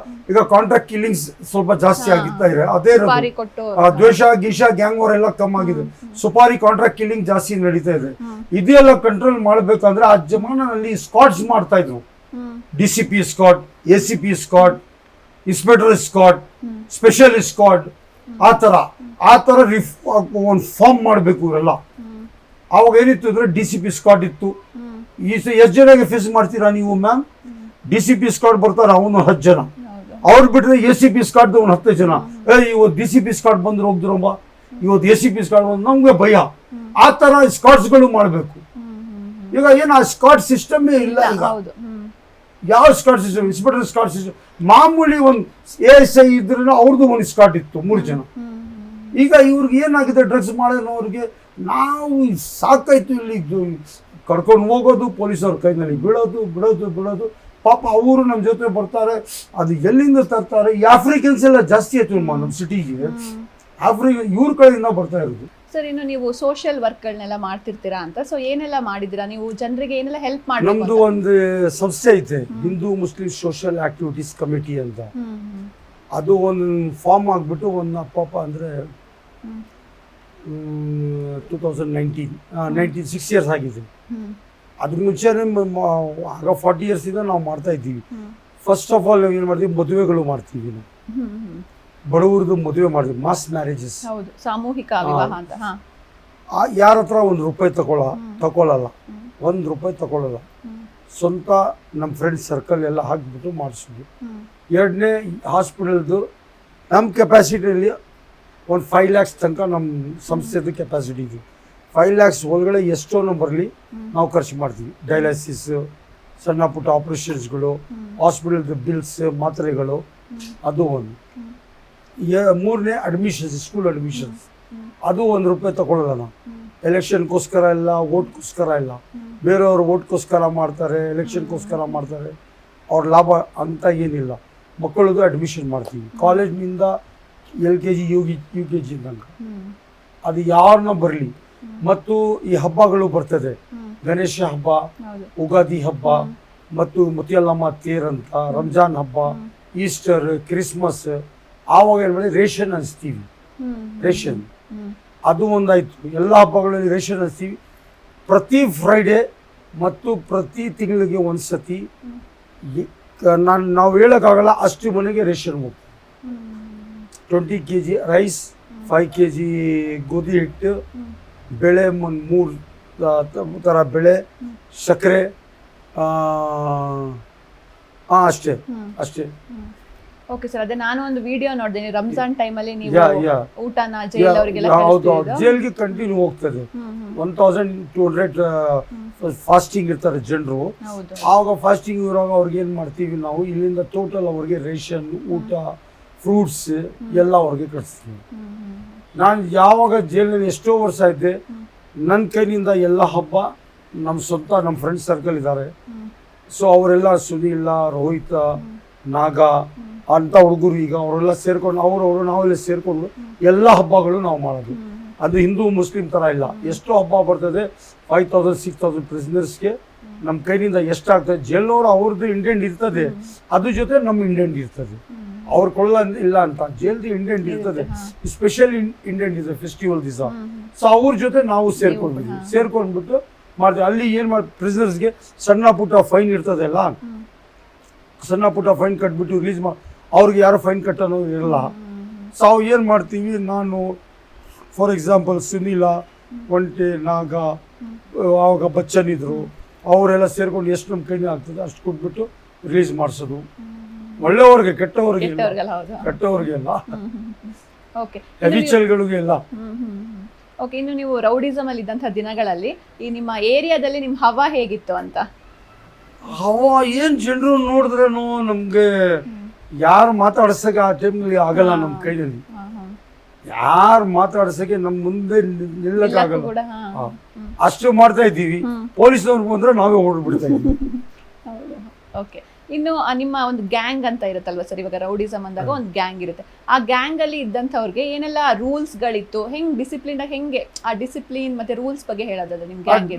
ಈಗ ಕಾಂಟ್ರಾಕ್ಟ್ ಕಿಲ್ಲಿಂಗ್ಸ್ ಸ್ವಲ್ಪ ಜಾಸ್ತಿ ಆಗಿತ್ತಾ ಇದೆ. ಅದೇ ದ್ವೇಷ ಗೀಷ ಗ್ಯಾಂಗ್ ವಾರ್ ಎಲ್ಲ ಕಮ್ಮಿ ಆಗಿದೆ. ಸುಪಾರಿ ಕಾಂಟ್ರಾಕ್ಟ್ ಕಿಲ್ಲಿಂಗ್ ಜಾಸ್ತಿ ನಡೀತಾ ಇದೆ. ಇದೆಲ್ಲ ಕಂಟ್ರೋಲ್ ಮಾಡ್ಬೇಕಂದ್ರೆ ಆ ಜಮಾನಲ್ಲಿ ಸ್ಕಾಟ್ಸ್ ಮಾಡ್ತಾ ಇದ್ರು, DCP Scott, ACP Scott, inspector Scott, special Scott, ಆ ತರ ಒಂದು ಫಾರ್ಮ್ ಮಾಡಬೇಕು ಇವರೆಲ್ಲ. ಅವಾಗ ಏನಿತ್ತು ಅಂದ್ರೆ DCP ಸ್ಕಾಟ್ ಇತ್ತು. ಎಷ್ಟು ಜನಗೆ ಫೇಸ್ ಮಾಡ್ತೀರಾ ನೀವು ಮ್ಯಾಮ್? DCP ಸ್ಕಾಟ್ ಬರ್ತಾರೆ, ಅವನು 10 ಜನ, ಅವ್ರು ಬಿಟ್ರೆ ACP ಸ್ಕಾಟ್ ಒಂದು 10 ಜನ. ಇವತ್ತು DCP ಸ್ಕಾಟ್ ಬಂದ್ರು ಹೋಗ್ದಿರಮ್ಮ, ಇವತ್ತು ACP ಸ್ಕಾಟ್ ಬಂದು ನಮ್ಗೆ ಭಯ. ಆ ತರ ಸ್ಕಾಟ್ಸ್ಗಳು ಮಾಡ್ಬೇಕು. ಈಗ ಏನು ಆ ಸ್ಕಾಟ್ ಸಿಸ್ಟಮ್ ಇಲ್ಲ ಈಗ. ಯಾವ Scott system? Inspector Scott system ಮಾಮೂಲಿ. ಒಂದು ASI ಇದ್ರೆ ಅವ್ರದ್ದು ಒಂದು ಸ್ಕಾಟ್ ಇತ್ತು, 3 ಜನ. ಈಗ ಇವ್ರಿಗೆ ಏನಾಗಿದೆ, ಡ್ರಗ್ಸ್ ಮಾಡೋನವ್ರಿಗೆ ನಾವು ಸಾಕಾಯ್ತು, ಇಲ್ಲಿ ಕರ್ಕೊಂಡು ಹೋಗೋದು, ಪೊಲೀಸವ್ರ ಕೈನಲ್ಲಿ ಬಿಡೋದು. ಪಾಪ ಅವರು ನಮ್ಮ ಜೊತೆ ಬರ್ತಾರೆ, ಅದು ಎಲ್ಲಿಂದ ತರ್ತಾರೆ? ಈ ಆಫ್ರಿಕನ್ಸ್ ಎಲ್ಲ ಜಾಸ್ತಿ ಆಯ್ತು ನಮ್ಮ ಸಿಟಿಗೆ, ಇವ್ರ ಕಡೆಯಿಂದ ಬರ್ತಾ ಇರೋದು. ಸರ್, ಇನ್ನು ನೀವು ಸೋಷಿಯಲ್ ವರ್ಕ್ಗಳನ್ನೆಲ್ಲ ಮಾಡ್ತಿರ್ತೀರಾ ಅಂತ, ಸೊ ಏನೆಲ್ಲ ಮಾಡಿದಿರಾ ನೀವು? ಜನರಿಗೆ ಏನೆಲ್ಲ ಹೆಲ್ಪ್ ಮಾಡಿ? ನಮ್ದು ಒಂದು ಸಂಸ್ಥೆ ಐತೆ, Hindu Muslim social activities committee ಅಂತ. ಅದು ಒಂದು ಫಾರ್ಮ್ ಆಗ್ಬಿಟ್ಟು ಒಂದು ಅಪ್ಪ ಅಂದ್ರೆ 2019 6 years ಆಗಿದೆ. ಅದ್ರ ಮುಂಚೆ ಆಗ 40 years ಇಂದ ನಾವು ಮಾಡ್ತಾ ಇದ್ದೀವಿ. ಫಸ್ಟ್ ಆಫ್ ಆಲ್ ಏನು ಮಾಡ್ತೀವಿ, ಮದುವೆಗಳು ಮಾಡ್ತೀವಿ ನಾವು. ಬಡವರದು ಮದುವೆ ಮಾಡ್ತೀವಿ, ಮಾಸ್ ಮ್ಯಾರೇಜಸ್, ಸಾಮೂಹಿಕ ವಿವಾಹ ಅಂತ. ಯಾರ ಹತ್ರ ₹1 ತಗೊಳ್ಳಲ್ಲ. ₹1 ತಗೊಳ್ಳಲ್ಲ. ಸ್ವಂತ ನಮ್ಮ ಫ್ರೆಂಡ್ಸ್ ಸರ್ಕಲ್ ಎಲ್ಲ ಹಾಕಿಬಿಟ್ಟು ಮಾಡಿಸಿದ್ವಿ. ಎರಡನೇ ಹಾಸ್ಪಿಟಲ್ದು ನಮ್ಮ ಕೆಪಾಸಿಟಿಯಲ್ಲಿ ಒಂದು 5 lakhs ತನಕ ನಮ್ಮ ಸಂಸ್ಥೆದು ಕೆಪಾಸಿಟಿ ಇದೆ. 5 lakhs ಒಳಗಡೆ ಎಷ್ಟೋ ಬರಲಿ ನಾವು ಖರ್ಚು ಮಾಡ್ತೀವಿ. ಡಯಾಲಿಸಿಸ್, ಸಣ್ಣ ಪುಟ್ಟ ಆಪ್ರೇಷನ್ಸ್ಗಳು, ಹಾಸ್ಪಿಟಲ್ದು ಬಿಲ್ಸ್, ಮಾತ್ರೆಗಳು, ಅದು ಒಂದು. ಮೂರನೇ ಅಡ್ಮಿಷನ್ಸ್, ಸ್ಕೂಲ್ ಅಡ್ಮಿಷನ್ಸ್, ಅದು ₹1 ತಗೊಳ್ಳಲ್ಲ ನಾವು. ಎಲೆಕ್ಷನ್ಗೋಸ್ಕರ ಇಲ್ಲ, ಓಟ್ಗೋಸ್ಕರ ಇಲ್ಲ. ಬೇರೆಯವರು ಓಟ್ಗೋಸ್ಕರ ಮಾಡ್ತಾರೆ, ಎಲೆಕ್ಷನ್ಗೋಸ್ಕರ ಮಾಡ್ತಾರೆ, ಅವ್ರ ಲಾಭ ಅಂತ ಏನಿಲ್ಲ. ಮಕ್ಕಳದು ಅಡ್ಮಿಷನ್ ಮಾಡ್ತೀವಿ ಕಾಲೇಜ್ನಿಂದ LKG UKG ತನಕ. ಅದು ಯಾರನ್ನ ಬರಲಿ. ಮತ್ತು ಈ ಹಬ್ಬಗಳು ಬರ್ತದೆ, ಗಣೇಶ ಹಬ್ಬ, ಉಗಾದಿ ಹಬ್ಬ, ಮತ್ತು ಮುತಿಯಲ್ಲಮ್ಮ ತೇರ್ ಅಂತ, ರಂಜಾನ್ ಹಬ್ಬ, ಈಸ್ಟರ್, ಕ್ರಿಸ್ಮಸ್, ಆವಾಗ ಏನು ಮಾಡಿ ರೇಷನ್ ಹಂಚ್ತೀವಿ. ರೇಷನ್ ಅದು ಒಂದಾಯ್ತು. ಎಲ್ಲ ಹಬ್ಬಗಳಲ್ಲಿ ರೇಷನ್ ಹಂಚ್ತೀವಿ. ಪ್ರತಿ ಮತ್ತು ಪ್ರತಿ ತಿಂಗಳಿಗೆ ಒಂದ್ಸತಿ ನಾವು ಹೇಳೋಕ್ಕಾಗಲ್ಲ ಅಷ್ಟು ಮನೆಗೆ ರೇಷನ್ ಹೋಗ್ತೀವಿ. 20 kg ರೈಸ್, 5 kg ಗೋಧಿ ಹಿಟ್ಟು, ಬೆಳೆ 3 ಥರ ಬೆಳೆ, ಸಕ್ಕರೆ, ಅಷ್ಟೇ. ಓಕೆ ಸರ್, ಅದೇ ನಾನು ಒಂದು ವಿಡಿಯೋ ನೋಡಿದ್ದೀನಿ, ರಂಜಾನ್ ಟೈಮಲ್ಲಿ ನೀವು ಊಟನ ಜೈಲ್ ಅವರಿಗೆಲ್ಲ ಹೌದು, ಜೈಲ್ಗೆ ಕಂಟಿನ್ಯೂ ಹೋಗ್ತದೆ. 1200 ಫಾಸ್ಟಿಂಗ್ ಇರ್ತಾರೆ ಜನರು. ಆವಾಗ ಫಾಸ್ಟಿಂಗ್ ಇರುವಾಗ ಅವ್ರಿಗೆ ಏನು ಮಾಡ್ತೀವಿ ನಾವು, ಇಲ್ಲಿಂದ ಟೋಟಲ್ ಅವ್ರಿಗೆ ರೇಷನ್, ಊಟ, ಫ್ರೂಟ್ಸ್ ಎಲ್ಲ ಅವ್ರಿಗೆ ಕಳಿಸ್ತೀವಿ. ನಾನು ಯಾವಾಗ ಜೈಲಿನಲ್ಲಿ ಎಷ್ಟೋ ವರ್ಷ ಇದ್ದೆ, ನನ್ನ ಕೈನಿಂದ ಎಲ್ಲ ಹಬ್ಬ ನಮ್ಮ ಸ್ವಂತ ನಮ್ಮ ಫ್ರೆಂಡ್ಸ್ ಸರ್ಕಲ್ ಇದ್ದಾರೆ. ಸೊ ಅವರೆಲ್ಲ ಸುನೀಲ, ರೋಹಿತ, ನಾಗ ಅಂತ ಹುಡುಗರು ಈಗ ಅವರೆಲ್ಲ ಸೇರ್ಕೊಂಡು ನಾವೆಲ್ಲ ಸೇರ್ಕೊಂಡು ಎಲ್ಲ ಹಬ್ಬಗಳು ನಾವು ಮಾಡೋದು. ಅದು ಹಿಂದೂ ಮುಸ್ಲಿಂ ಥರ ಇಲ್ಲ. ಎಷ್ಟೋ ಹಬ್ಬ ಬರ್ತದೆ, 5000 6000 ಪ್ರಿಸನರ್ಸ್ಗೆ ನಮ್ಮ ಕೈನಿಂದ ಎಷ್ಟಾಗ್ತದೆ. ಜೈಲ್ನವರು ಅವ್ರದ್ದು ಇಂಡೆಂಟ್ ಇರ್ತದೆ, ಅದ್ರ ಜೊತೆ ನಮ್ಮ ಇಂಡೆಂಟ್ ಇರ್ತದೆ. ಅವ್ರು ಕೊಳ್ಳ ಇಲ್ಲ ಅಂತ ಜೈಲ್ದು ಇಂಡೆಂಟ್ ಇರ್ತದೆ, ಸ್ಪೆಷಲ್ ಇಂಡೆಂಟ್ ಇದೆ ಫೆಸ್ಟಿವಲ್ ದಿವಸ. ಸೊ ಅವ್ರ ಜೊತೆ ನಾವು ಸೇರ್ಕೊಂಡ್ಬಿಟ್ಟು ಮಾಡ್ತೀವಿ. ಅಲ್ಲಿ ಏನು ಮಾಡಿ ಪ್ರಿಸನರ್ಸ್ಗೆ ಸಣ್ಣ ಪುಟ್ಟ ಫೈನ್ ಇರ್ತದಲ್ಲ, ಸಣ್ಣ ಪುಟ್ಟ ಫೈನ್ ಕಟ್ಬಿಟ್ಟು ರಿಲೀಸ್ ಮಾಡಿ, ಅವ್ರಿಗೆ ಯಾರು ಫೈನ್ ಕಟ್ಟೋನು ಇರಲ್ಲ. ಸೊ ಅವು ಏನು ಮಾಡ್ತೀವಿ, ನಾನು ಫಾರ್ ಎಕ್ಸಾಂಪಲ್ ಸುನೀಲ, ಒಂಟೆ, ನಾಗ, ಆವಾಗ ಬಚ್ಚನ್ ಇದ್ರು, ಅವರೆಲ್ಲ ಸೇರ್ಕೊಂಡು ಎಷ್ಟು ನಮ್ಮ ಕೈಲಿ ಆಗ್ತದೆ ಅಷ್ಟು ಕೊಟ್ಬಿಟ್ಟು ರಿಲೀಸ್ ಮಾಡಿಸೋದು. ಒಳ್ಳೆಯವ್ರಿಗೆ, ಕೆಟ್ಟವ್ರಿಗೆಲ್ಲ, ಹೆವಿಚಲ್ಗಳಿಗೆಲ್ಲ. ಓಕೆ, ಇನ್ನು ನೀವು ರೌಡಿಸಮ್ ಅಲ್ಲಿ ಇದ್ದಂಥ ದಿನಗಳಲ್ಲಿ ಈ ನಿಮ್ಮ ಏರಿಯಾದಲ್ಲಿ ನಿಮ್ಮ ಹವಾ ಹೇಗಿತ್ತು ಅಂತ? ಹವಾ ಏನು ಜನರು ನೋಡಿದ್ರೇನು ನಮ್ಗೆ ಯಾರು ಮಾತಾಡ್ಸಕ್ಕೆ ಆ ಟೈಮ್ನಲ್ಲಿ ಆಗಲ್ಲ. ನಮ್ಮ ಕೈಯಲ್ಲಿ ಯಾರು ಮಾತಾಡ್ಸಕ್ಕೆ ನಮ್ಮ ಮುಂದೆ ನಿಲ್ಲಕ್ಕಾಗಲ್ಲ. ಅಷ್ಟು ಮಾಡ್ತಾ ಇದ್ದೀವಿ. ಪೊಲೀಸ್ನವ್ರು ಬಂದ್ರೆ ನಾವೇ ಓಡ್ಬಿಡ್ತಾ ಇದ್ದೀವಿ. ಓಕೆ, ಇನ್ನು ನಿಮ್ಮ ಒಂದು ಗ್ಯಾಂಗ್ ಅಂತ ಇರುತ್ತಲ್ವಾ ಸರ್, ಇವಾಗ ರೌಡಿಸಮ್ ಅಂದಾಗ ಒಂದು ಗ್ಯಾಂಗ್ ಇರುತ್ತೆ. ಆ ಗ್ಯಾಂಗ್ ಅಲ್ಲಿ ಇದ್ದಂಥವ್ರಿಗೆ ಏನೆಲ್ಲ ರೂಲ್ಸ್ ಗಳಿತ್ತು, ಹೆಂಗ್ ಡಿಸಿಪ್ಲಿನ್ ಹೆಂಗೆ ಆ ಡಿಸಿಪ್ಲಿನ್ ಮತ್ತೆ ರೂಲ್ಸ್ ಬಗ್ಗೆ ಹೇಳೋದಾದ್ರೆ ನಿಮ್ ಗ್ಯಾಂಗ್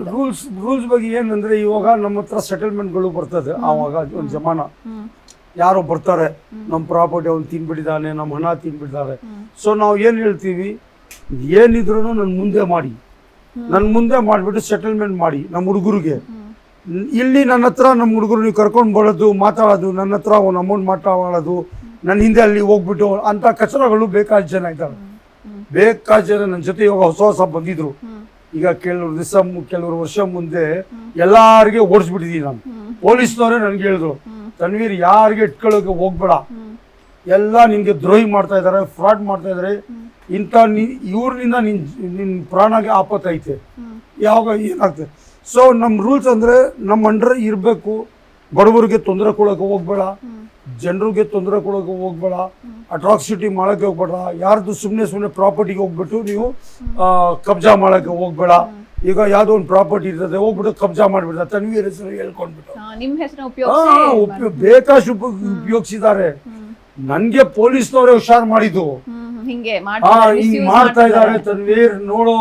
ರೂಲ್ಸ್ ಬಗ್ಗೆ ಏನಂದ್ರೆ, ಇವಾಗ ನಮ್ಮ ಹತ್ರ ಸೆಟಲ್ಮೆಂಟ್ಗಳು ಬರ್ತದೆ. ಆವಾಗ ಒಂದು ಜಮಾನ ಯಾರೋ ಬರ್ತಾರೆ, ನಮ್ಮ ಪ್ರಾಪರ್ಟಿ ಅವ್ನು ತಿನ್ಬಿಟ್ಟಿದ್ದಾನೆ, ನಮ್ಮ ಹಣ ತಿನ್ಬಿಟ್ಟಿದ್ದಾರೆ. ಸೊ ನಾವು ಏನು ಹೇಳ್ತೀವಿ, ಏನಿದ್ರು ನನ್ನ ಮುಂದೆ ಮಾಡಿಬಿಟ್ಟು ಸೆಟಲ್ಮೆಂಟ್ ಮಾಡಿ ನಮ್ಮ ಹುಡುಗರಿಗೆ. ಇಲ್ಲಿ ನನ್ನ ಹತ್ರ ನಮ್ಮ ಹುಡುಗರು ನೀವು ಕರ್ಕೊಂಡು ಬರೋದು, ಮಾತಾಡೋದು, ನನ್ನ ಹತ್ರ ಒಂದು ಅಮೌಂಟ್ ಮಾತಾಡೋದು, ನನ್ನ ಹಿಂದೆ ಅಲ್ಲಿ ಹೋಗ್ಬಿಟ್ಟು ಅಂತ ಕಚರಗಳು ಬೇಕಾದ ಜನ ಇದ್ದಾರೆ. ನನ್ನ ಜೊತೆ ಇವಾಗ ಹೊಸ ಬಂದಿದ್ರು. ಈಗ ಕೆಲವರು ವರ್ಷ ಮುಂದೆ ಎಲ್ಲಾರಿಗೆ ಓಡಿಸ್ಬಿಟ್ಟಿದೀನಿ ನಾನು. ಪೊಲೀಸ್ನವರೇ ನನ್ಗೆ ಹೇಳಿದ್ರು, ತನ್ವೀರ್ ಯಾರಿಗೆ ಇಟ್ಕೊಳ್ಳೋಕೆ ಹೋಗ್ಬೇಡ, ಎಲ್ಲ ನಿನ್ಗೆ ದ್ರೋಹಿ ಮಾಡ್ತಾ ಇದಾರೆ, ಫ್ರಾಡ್ ಮಾಡ್ತಾ ಇದಾರೆ, ಇಂಥ ಇವ್ರನಿಂದ ನಿನ್ ಪ್ರಾಣಗೆ ಆಪತ್ತೈತೆ, ಯಾವಾಗ ಏನಾಗ್ತದೆ. ಸೊ ನಮ್ಮ ರೂಲ್ಸ್ ಅಂದರೆ ನಮ್ಮ ಅಂಡರ್ ಇರಬೇಕು. ಬಡವರಿಗೆ ತೊಂದರೆ ಕೊಡೋಕೆ ಹೋಗ್ಬೇಡ, ಜನರಿಗೆ ತೊಂದರೆ ಕೊಡೋಕೆ ಹೋಗ್ಬೇಡ, ಅಟ್ರಾಕ್ಸಿಟಿ ಮಾಡೋಕ್ಕೆ ಹೋಗ್ಬೇಡ, ಯಾರ್ದು ಸುಮ್ಮನೆ ಪ್ರಾಪರ್ಟಿಗೆ ಹೋಗ್ಬಿಟ್ಟು ನೀವು ಕಬ್ಜಾ ಮಾಡೋಕ್ಕೆ ಹೋಗ್ಬೇಡ. ಈಗ ಯಾವುದೋ ಒಂದು ಪ್ರಾಪರ್ಟಿ ಇರ್ತದೆ, ಹೋಗ್ಬಿಟ್ಟು ಕಬ್ಜಾ ಮಾಡಿಬಿಡ್ತಾರೆ, ತನ್ವೀರ್ ಹೆಸರು ಹೇಳ್ಕೊಂಡ್ಬಿಟ್ಟು ಬೇಕಾಷ್ಟು ಉಪಯೋಗಿಸಿದ್ದಾರೆ. ನನಗೆ ಪೊಲೀಸ್ನವರೇ ಹುಷಾರ್ ಮಾಡಿದ್ದು, ಹಿಂಗೆ ಮಾಡ್ತಾ ಇದ್ದಾರೆ ತನ್ವೀರ್ ನೋಡು.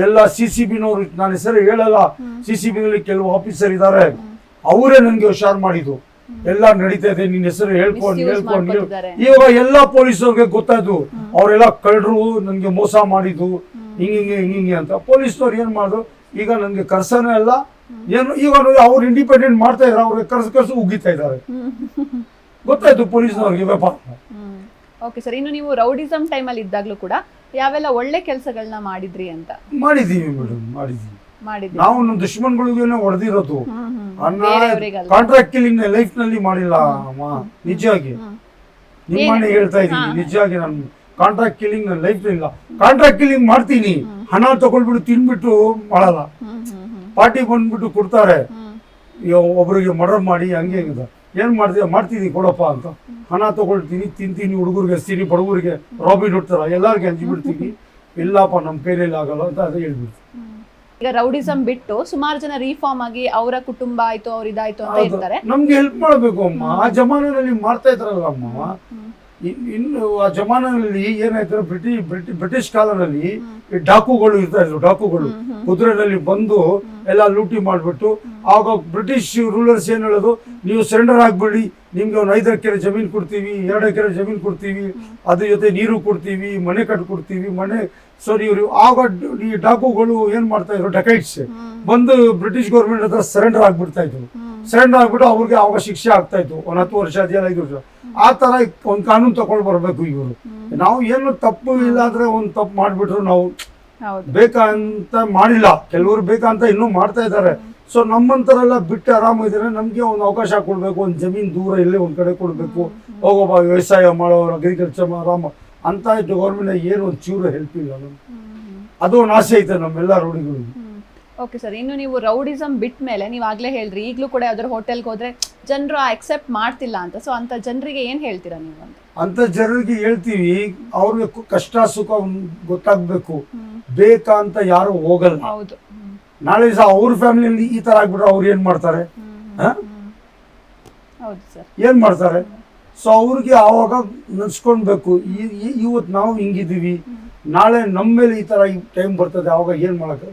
ಎಲ್ಲ CCBನವರು, ನನ್ನ ಹೆಸರು ಹೇಳಲ್ಲ, CCBನಲ್ಲಿ ಕೆಲವು ಆಫೀಸರ್ ಇದ್ದಾರೆ, ಅವರೇ ನನ್ಗೆ ಹುಷಾರ್ ಮಾಡಿದ್ದು. ಎಲ್ಲ ನಡೀತಾ ಇದೆ, ನಿನ್ನ ಹೆಸರು ಹೇಳ್ಕೊಂಡು ಇವಾಗ ಎಲ್ಲ ಪೊಲೀಸವ್ರಿಗೆ ಗೊತ್ತಾಯ್ತು, ಅವರೆಲ್ಲ ಕಳ್ಳರು, ನನ್ಗೆ ಮೋಸ ಮಾಡಿದ್ದು, ಹಿಂಗೆ ಅಂತ. ಪೊಲೀಸ್ನವ್ರು ಏನ್ ಮಾಡಿದ್ರು, ಈಗ ನನ್ಗೆ ಕರ್ಸನೇ ಅಲ್ಲ ಏನು, ಈಗ ಅವ್ರು ಇಂಡಿಪೆಂಡೆಂಟ್ ಮಾಡ್ತಾ ಇದಾರೆ, ಅವ್ರಿಗೆ ಕರ್ಸು ಉಗಿತಾ ಇದ್ದಾರೆ. ಗೊತ್ತಾಯ್ತು ಪೊಲೀಸ್ನವ್ರಿಗೆ ವ್ಯಾಪಾರ. ಓಕೆ ಸರ್, ಇನ್ನು ನೀವು ರೌಡಿಸಮ್ ಟೈಮಲ್ಲಿ ಇದ್ದಾಗಲೂ ಕೂಡ ಯಾವೆಲ್ಲ ಒಳ್ಳೆ ಕೆಲಸಗಳನ್ನ ಮಾಡಿದ್ರಿ ಅಂತ? ಮಾಡಿದ್ದೀವಿ ಮೇಡಮ್, ಮಾಡಿದ್ದೀವಿ. ಮಾಡಿದ್ವಿ. ನಾವು ನಮ್ಮ ದುಶ್ಮನ್ಗಳಿಗೇನೆ ಹೊಡೆದಿರೋದು. ಬೇರೆಯವ್ರಿಗಲ್ಲ. ಕಾಂಟ್ರಾಕ್ಟ್ ಕಿಲ್ಲಿಂಗ್ ಲೈಫ್ ನಲ್ಲಿ ಮಾಡಿಲ್ಲ ಅಮ್ಮ, ನಿಜವಾಗಿ ನಿಮ್ಮನೆ ಹೇಳ್ತಾ ಇದೀನಿ. ನಿಜವಾಗಿ ನಾನು ಕಾಂಟ್ರಾಕ್ಟ್ ಕಿಲ್ಲಿಂಗ್ ನನ್ನ ಲೈಫ್ ಇಲ್ಲ. ಕಾಂಟ್ರಾಕ್ಟ್ ಕಿಲ್ಲಿಂಗ್ ಮಾಡ್ತೀನಿ, ಹಣ ತಗೊಳ್ಬಿಟ್ಟು ತಿನ್ಬಿಟ್ಟು ಮಾಡಲ್ಲ. ಪಾರ್ಟಿ ಬಂದ್ಬಿಟ್ಟು ಕೊಡ್ತಾರೆ, ಒಬ್ರಿಗೆ ಮರ್ಡರ್ ಮಾಡಿ ಹಂಗೆ ಹಿಂಗೆ ಏನ್ ಮಾಡ್ತೀನಿ ಕೊಡಪ್ಪ ಅಂತ, ಹಣ ತಗೊಳ್ತೀನಿ, ತಿಂತೀನಿ, ಹುಡುಗರಿಗೆ ಹಚ್ತೀನಿ, ಬಡವರಿಗೆ ರಾಬಿನ್ ಹುಡ್ ತರ ಎಲ್ಲಾರ್ಗೆ ಹಂಚಿಬಿಡ್ತೀನಿ. ಇಲ್ಲಪ್ಪ ನಮ್ಮ ಕೈಯಲ್ಲಿ ಆಗಲ್ಲ ಅಂತ ಅದೇ ಹೇಳ್ಬಿಡ್ತೀನಿ. ಈಗ ರೌಡಿಸಂ ಬಿಟ್ಟು ಸುಮಾರು ಜನ ರೀಫಾರ್ಮ್ ಆಗಿ ಅವರ ಕುಟುಂಬ ಆಯ್ತು, ಅವ್ರ ಇದಾಯ್ತು ಅಂತ ಇರ್ತಾರೆ. ನಮ್ಗೆ ಹೆಲ್ಪ್ ಮಾಡ್ಬೇಕು ಅಮ್ಮ. ಆ ಜಮಾನಲ್ಲಿ ಮಾಡ್ತಾ ಇದ್ರಲ್ಲ ಅಮ್ಮ. ಇನ್ನು ಆ ಜಮಾನಲ್ಲಿ ಏನಾಯ್ತು, ಬ್ರಿಟಿಷ್ ಕಾಲದಲ್ಲಿ ಡಾಕುಗಳು ಇರ್ತಾ ಇದ್ರು. ಡಾಕುಗಳು ಕುದುರೆನಲ್ಲಿ ಬಂದು ಎಲ್ಲ ಲೂಟಿ ಮಾಡ್ಬಿಟ್ಟು, ಆಗ ಬ್ರಿಟಿಷ್ ರೂಲರ್ಸ್ ಏನ್ ಹೇಳೋದು, ನೀವು ಸರೆಂಡರ್ ಆಗ್ಬಿಡಿ, ನಿಮ್ಗೆ ಒಂದು 5 ಎಕರೆ ಜಮೀನು ಕೊಡ್ತೀವಿ, 2 ಎಕರೆ ಜಮೀನು ಕೊಡ್ತೀವಿ, ಅದ್ರ ಜೊತೆ ನೀರು ಕೊಡ್ತೀವಿ, ಮನೆ ಕಟ್ಕೊಡ್ತೀವಿ, ಮನೆ. ಸರಿ, ಇವರು ಆಗ ಈ ಡಾಕುಗಳು ಏನ್ ಮಾಡ್ತಾ ಇದ್ರು, ಡಕೈಟ್ಸ್ ಬಂದು ಬ್ರಿಟಿಷ್ ಗೌರ್ಮೆಂಟ್ ಹತ್ರ ಸರೆಂಡರ್ ಆಗ್ಬಿಡ್ತಾ ಇದ್ರು. ಸರೆಂಡರ್ ಆಗ್ಬಿಟ್ಟು ಅವ್ರಿಗೆ ಆವಾಗ ಶಿಕ್ಷೆ ಆಗ್ತಾ ಇತ್ತು, 10 ವರ್ಷ 5 ವರ್ಷ. ಆ ತರ ಒಂದು ಕಾನೂನು ತಗೊಂಡು ಬರ್ಬೇಕು ಇವರು. ನಾವು ಏನು ತಪ್ಪು ಇಲ್ಲ ಅಂದ್ರೆ ಒಂದು ತಪ್ಪು ಮಾಡ್ಬಿಟ್ರು, ನಾವು ಬೇಕಂತ ಮಾಡಿಲ್ಲ, ಕೆಲವರು ಬೇಕಂತ ಇನ್ನೂ ಮಾಡ್ತಾ ಇದ್ದಾರೆ. ಸೊ ನಮ್ಮಂತರೆಲ್ಲ ಬಿಟ್ಟು ಆರಾಮಿದ್ರೆ ನಮ್ಗೆ ಒಂದು ಅವಕಾಶ ಕೊಡ್ಬೇಕು, ಒಂದು ಜಮೀನ್ ದೂರ ಇಲ್ಲೇ ಒಂದ್ ಕಡೆ ಕೊಡ್ಬೇಕು, ಹೋಗೋಬ ವ್ಯವಸಾಯ ಮಾಡೋರು, ಅಗ್ರಿಕಲ್ಚರ್ ಆರಾಮ ಅಂತ ಇಟ್ಟು ಗೌರ್ಮೆಂಟ್ ಏನು ಒಂದು ಚೂರು ಹೆಲ್ಪ್ ಇಲ್ಲ ನಮ್ಗೆ. ಅದು ಒಂದು ಆಸೆ ಐತೆ ನಮ್ಮೆಲ್ಲ ರೌಡಿಗಳಿಗೆ. ಓಕೆ ಸರ್, ಇನ್ನು ನೀವು ರೌಡಿಸಂ ಬಿಟ್ಟ ಮೇಲೆ ನೀವು ಆಗ್ಲೇ ಹೇಳ್ರಿ, ಈಗಲೂ ಕೂಡ ಯಾವ್ದಾದ್ರು ಹೋಟೆಲ್ಗೆ ಹೋದ್ರೆ ಜನರು ಅಕ್ಸೆಪ್ಟ್ ಮಾಡ್ತಿಲ್ಲ ಅಂತ. ಸೊ ಅಂತ ಜನರಿಗೆ ಏನ್ ಹೇಳ್ತೀರಾ ನೀವು ಅಂತ ಜನರಿಗೆ ಹೇಳ್ತೀವಿ, ಅವ್ರಿಗೆ ಕಷ್ಟ ಸುಖ ಗೊತ್ತಾಗ್ಬೇಕು, ಬೇಕಾ ಅಂತ ಯಾರು ಹೋಗಲ್ಲ. ಹೌದು. ನಾಳೆ ಸಹ ಅವ್ರ ಫ್ಯಾಮಿಲಿಯಲ್ಲಿ ಈ ತರ ಆಗ್ಬಿಟ್ರೆ ಅವ್ರು ಏನ್ ಮಾಡ್ತಾರೆ? ಹೌದು ಸರ್, ಏನ್ ಮಾಡ್ತಾರೆ? ಸೊ ಅವ್ರಿಗೆ ಆವಾಗ ನಡ್ಸ್ಕೊಳ್ಬೇಕು, ಇವತ್ತು ನಾವು ಹಿಂಗಿದೀವಿ, ನಾಳೆ ನಮ್ಮ ಮೇಲೆ ಈ ತರ ಟೈಮ್ ಬರ್ತದೆ, ಅವಾಗ ಏನ್ ಮಾಡಕ್ಕೆ.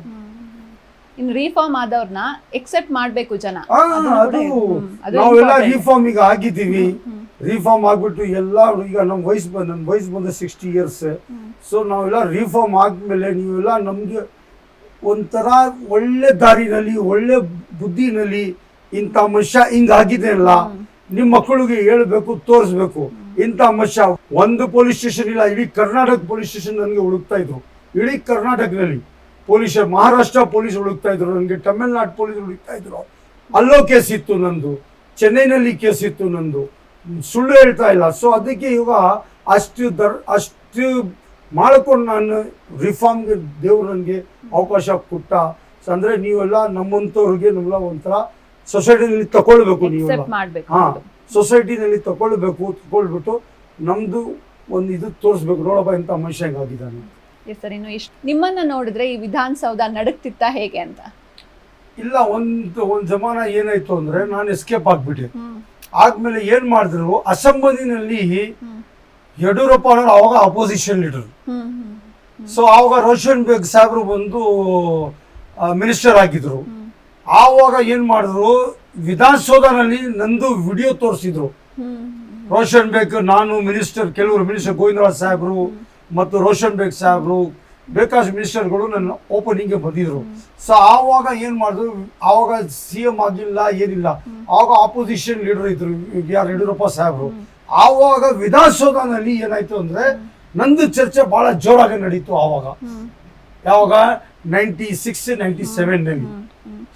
ಇನ್ನು ರೀಫಾರ್ಮ್ ಆದವ್ರನ್ನ ಎಕ್ಸೆಪ್ಟ್ ಮಾಡ್ಬೇಕು ಜನ. ನಾವೆಲ್ಲ ರೀಫಾರ್ಮ್ ಈಗ ಆಗಿದ್ದೀವಿ. ರೀಫಾರ್ಮ್ ಆಗ್ಬಿಟ್ಟು ಎಲ್ಲ ಈಗ ನನ್ನ ವಯಸ್ಸು ಬಂದ 60 years. ಸೊ ನಾವೆಲ್ಲ ರೀಫಾರ್ಮ್ ಆದ್ಮೇಲೆ ನೀವೆಲ್ಲ ನಮ್ಗೆ ಒಂಥರ ಒಳ್ಳೆ ದಾರಿನಲ್ಲಿ, ಒಳ್ಳೆ ಬುದ್ಧಿನಲ್ಲಿ, ಇಂಥ ಮನುಷ್ಯ ಹಿಂಗಾಗಿದೆ ಅಲ್ಲ, ನಿಮ್ಮ ಮಕ್ಕಳಿಗೆ ಹೇಳ್ಬೇಕು, ತೋರಿಸ್ಬೇಕು. ಇಂಥ ಮನುಷ್ಯ ಒಂದು ಪೊಲೀಸ್ ಸ್ಟೇಷನ್ ಇಲ್ಲ, ಇಡೀ ಕರ್ನಾಟಕ ಪೊಲೀಸ್ ಸ್ಟೇಷನ್ ನನಗೆ ಹುಡುಕ್ತಾ ಇದ್ರು. ಇಡೀ ಕರ್ನಾಟಕದಲ್ಲಿ ಪೊಲೀಸ್, ಮಹಾರಾಷ್ಟ್ರ ಪೊಲೀಸ್ ಹುಡುಕ್ತಾ ಇದ್ರು ನನಗೆ, ತಮಿಳ್ನಾಡು ಪೊಲೀಸ್ ಹುಡುಕ್ತಾ ಇದ್ರು. ಅಲ್ಲೋ ಕೇಸ್ ಇತ್ತು ನಂದು, ಚೆನ್ನೈನಲ್ಲಿ ಕೇಸ್ ಇತ್ತು ನಂದು, ಸುಳ್ಳು ಹೇಳ್ತಾ ಇಲ್ಲ. ಸೊ ಅದಕ್ಕೆ ಇವಾಗ ಅಷ್ಟು ಮಾಡ್ಕೊಂಡು ನಾನು ರಿಫಾರ್ಮ್ಗೆ ದೇವ್ರು ನನಗೆ ಅವಕಾಶ ಕೊಟ್ಟ. ಅಂದ್ರೆ ನೀವೆಲ್ಲ ನಮ್ಮಂಥವ್ರಿಗೆ ನಮ್ಮೆಲ್ಲ ಒಂಥರ ಸೊಸೈಟಿನಲ್ಲಿ ತಗೊಳ್ಬೇಕು, ನೀವೆಲ್ಲ ಸೊಸೈಟಿನಲ್ಲಿ ತಗೊಳ್ಬಿಟ್ಟು ನಮ್ದು ಒಂದು ಇದು ತೋರಿಸ್ಬೇಕು, ನೋಡಪ್ಪ ಇಂಥ ಮನುಷ್ಯ ಹೆಂಗಾಗಿದ್ದಾನೆ. ಸರ್, ಇನ್ನು ನಿಮ್ಮನ್ನ ನೋಡಿದ್ರೆ ಈ ವಿಧಾನಸೌಧ ನಡುಕ್ತಿತ್ತ ಹೇಗೆ ಅಂತ? ಇಲ್ಲ, ಒಂದ್ ಜಮಾನ ಏನಾಯ್ತು ಅಂದ್ರೆ ನಾನು ಎಸ್ಕೇಪ್ ಆಗ್ಬಿಟ್ಟೆ. ಆದ್ಮೇಲೆ ಏನ್ ಮಾಡಿದ್ರು, ಅಸೆಂಬ್ಲಿನಲ್ಲಿ ಯಡಿಯೂರಪ್ಪ ಅವರು ಅವಾಗ ಅಪೋಸಿಷನ್ ಲೀಡರ್. ಸೊ ಆವಾಗ ರೋಷನ್ ಬೇಗ್ ಸಾಹೇಬ್ರು ಬಂದು ಮಿನಿಸ್ಟರ್ ಆಗಿದ್ರು. ಆವಾಗ ಏನ್ ಮಾಡಿದ್ರು, ವಿಧಾನಸೌಧನಲ್ಲಿ ನಂದು ವಿಡಿಯೋ ತೋರಿಸಿದ್ರು. ರೋಷನ್ ಬೇಗ್, ನಾನು ಮಿನಿಸ್ಟರ್, ಕೆಲವರು ಮಿನಿಸ್ಟರ್ ಗೋವಿಂದರಾಜ್ ಸಾಹೇಬ್ರು ಮತ್ತು ರೋಷನ್ ಬೇಗ್ ಸಾಹೇಬ್ರು, ಬೇಕಾದಷ್ಟು ಮಿನಿಸ್ಟರ್ಗಳು ನನ್ನ ಓಪನಿಂಗ್ಗೆ ಬಂದಿದ್ರು. ಸೊ ಆವಾಗ ಏನ್ ಮಾಡಿದ್ರು, ಆವಾಗ CM ಆಗಿಲ್ಲ, ಏನಿಲ್ಲ, ಆವಾಗ ಆಪೋಸಿಷನ್ ಲೀಡರ್ ಇದ್ರು, ಯಾರು ಯಡಿಯೂರಪ್ಪ ಸಾಹೇಬ್ರು. ಆವಾಗ ವಿಧಾನಸೌಧನಲ್ಲಿ ಏನಾಯ್ತು ಅಂದ್ರೆ ನಂದು ಚರ್ಚೆ ಬಹಳ ಜೋರಾಗಿ ನಡೀತು. ಆವಾಗ ಯಾವಾಗ 96, 97ನಲ್ಲಿ.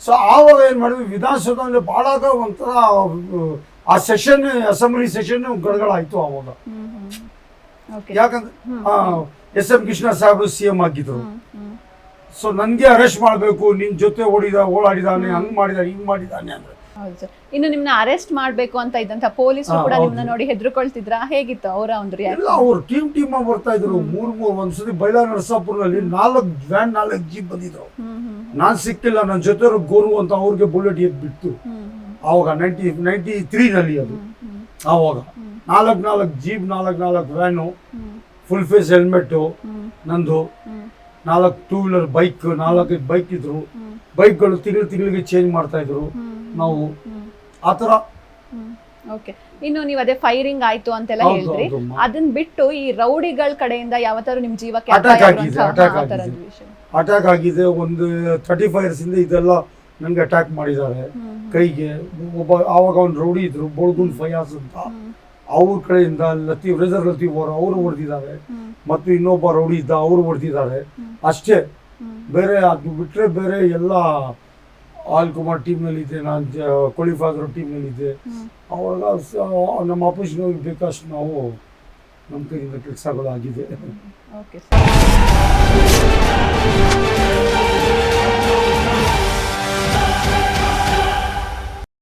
ಸೊ ಆವಾಗ ಏನ್ ಮಾಡಿದ್ವಿ, ವಿಧಾನಸೌಧದಲ್ಲಿ ಬಹಳ ಒಂಥರ ಆ ಸೆಷನ್, ಅಸೆಂಬ್ಲಿ ಸೆಷನ್ ಗಡಗಡ ಆಯ್ತು ಆವಾಗ. ಯಾಕಂದ್ರೆ SM ಕೃಷ್ಣ ಸಾಹೇಬ್ರು CM ಆಗಿದ್ರು. ಸೊ ನನ್ಗೆ ಅರೆಸ್ಟ್ ಮಾಡ್ಬೇಕು, ನಿನ್ ಜೊತೆ ಓಡಾಡಿದಾನೆ, ಹಂಗ್ ಮಾಡಿದಾನೆ, ಹಿಂಗ್ ಮಾಡಿದಾನೆ ಅಂದ್ರೆ. ಇನ್ನು ನಿಮ್ನ ಅರೆಸ್ಟ್ ಮಾಡ್ಬೇಕು ಅಂತ ಇದ್ದಂತ ಪೊಲೀಸರು ಕೂಡ ನಿಮ್ನ ನೋಡಿ ಹೆದರ್ಕೊಳ್ತಿದ್ರ, ಹೇಗಿತ್ತು ಅವರ ಒಂದು ರಿಯಾಕ್ಷನ್? ಅವ್ರು ಟೀಮ್ ಬರ್ತಾ ಇದ್ರು. 3 ಒಂದ್ಸತಿ ಬೈಲಾ ನರಸಾಪುರದಲ್ಲಿ 4 ವ್ಯಾನ್ 4 ಜೀಪ್ ಬಂದಿದ್ರು. ನಾನ್ ಸಿಕ್ಕಿಲ್ಲ, ನನ್ನ ಜೊತೆ ಗೋರು ಅಂತ ಅವ್ರಿಗೆ ಬುಲೆಟ್ ಎದ್ಬಿಟ್ಟು ಆವಾಗ 93ನಲ್ಲಿ ಅದು. ಆವಾಗ 4 jeep, 4 van, full face helmet ನಂದು, 4 2 ವೀಲರ್ ಬೈಕ್, 4 ಬೈಕ್ ಇದ್ರು. ಬೈಕ್ಗಳು ತಿಂಗಳಿಗೆ ಚೇಂಜ್ ಮಾಡ್ತಾ ಇದ್ರು ನಾವು, ಆತರ. ಓಕೆ, ಇನ್ನು ನೀವು ಅದೇ ಫೈರಿಂಗ್ ಆಯ್ತು ಅಂತೆಲ್ಲ ಹೇಳಿದ್ರಿ, ಅದನ್ನ ಬಿಟ್ಟು ಈ ರೌಡಿಗಳ ಕಡೆಯಿಂದ ಯಾವತ್ತಾರು ನಿಮ್ ಜೀವಕ್ಕೆ ಅಟ್ಯಾಕ್ ಆಗಿದೆ. ಒಂದು 35 years ಇಂದ ಇದೆಲ್ಲ ನನ್ಗೆ ಅಟ್ಯಾಕ್ ಮಾಡಿದ್ದಾರೆ ಕೈಗೆ. ಆವಾಗ ಒಂದು ರೌಡಿ ಇದ್ರು, ಬೋಳ್ಗುನ್ ಫಯಾಜ್ ಅಂತ, ಅವ್ರ ಕಡೆಯಿಂದ ರೇಜರ್ ಲತೀಫ್ ಅವರು ಹೊಡೆದಿದ್ದಾರೆ, ಮತ್ತು ಇನ್ನೊಬ್ಬ ರೌಡಿ ಇದ್ದ, ಅವರು ಹೊಡೆದಿದ್ದಾರೆ ಅಷ್ಟೇ. ಬೇರೆ ಅದು ಬಿಟ್ಟರೆ ಬೇರೆ ಎಲ್ಲ ಆಲ್ ಕುಮಾರ್ ಟೀಮ್ನಲ್ಲಿದ್ದೆ, ನಾನು ಕೊಳಿಫಾದ್ರು ಟೀಮ್ನಲ್ಲಿದ್ದೆ. ಅವಾಗ ನಮ್ಮ ಆಪೋಸಿಷನ್ ಬೇಕಷ್ಟು ನಾವು ನಮ್ಮ ಕೈಯಿಂದ ಕೆಲಸಗಳು ಆಗಿದೆ. Okay sir.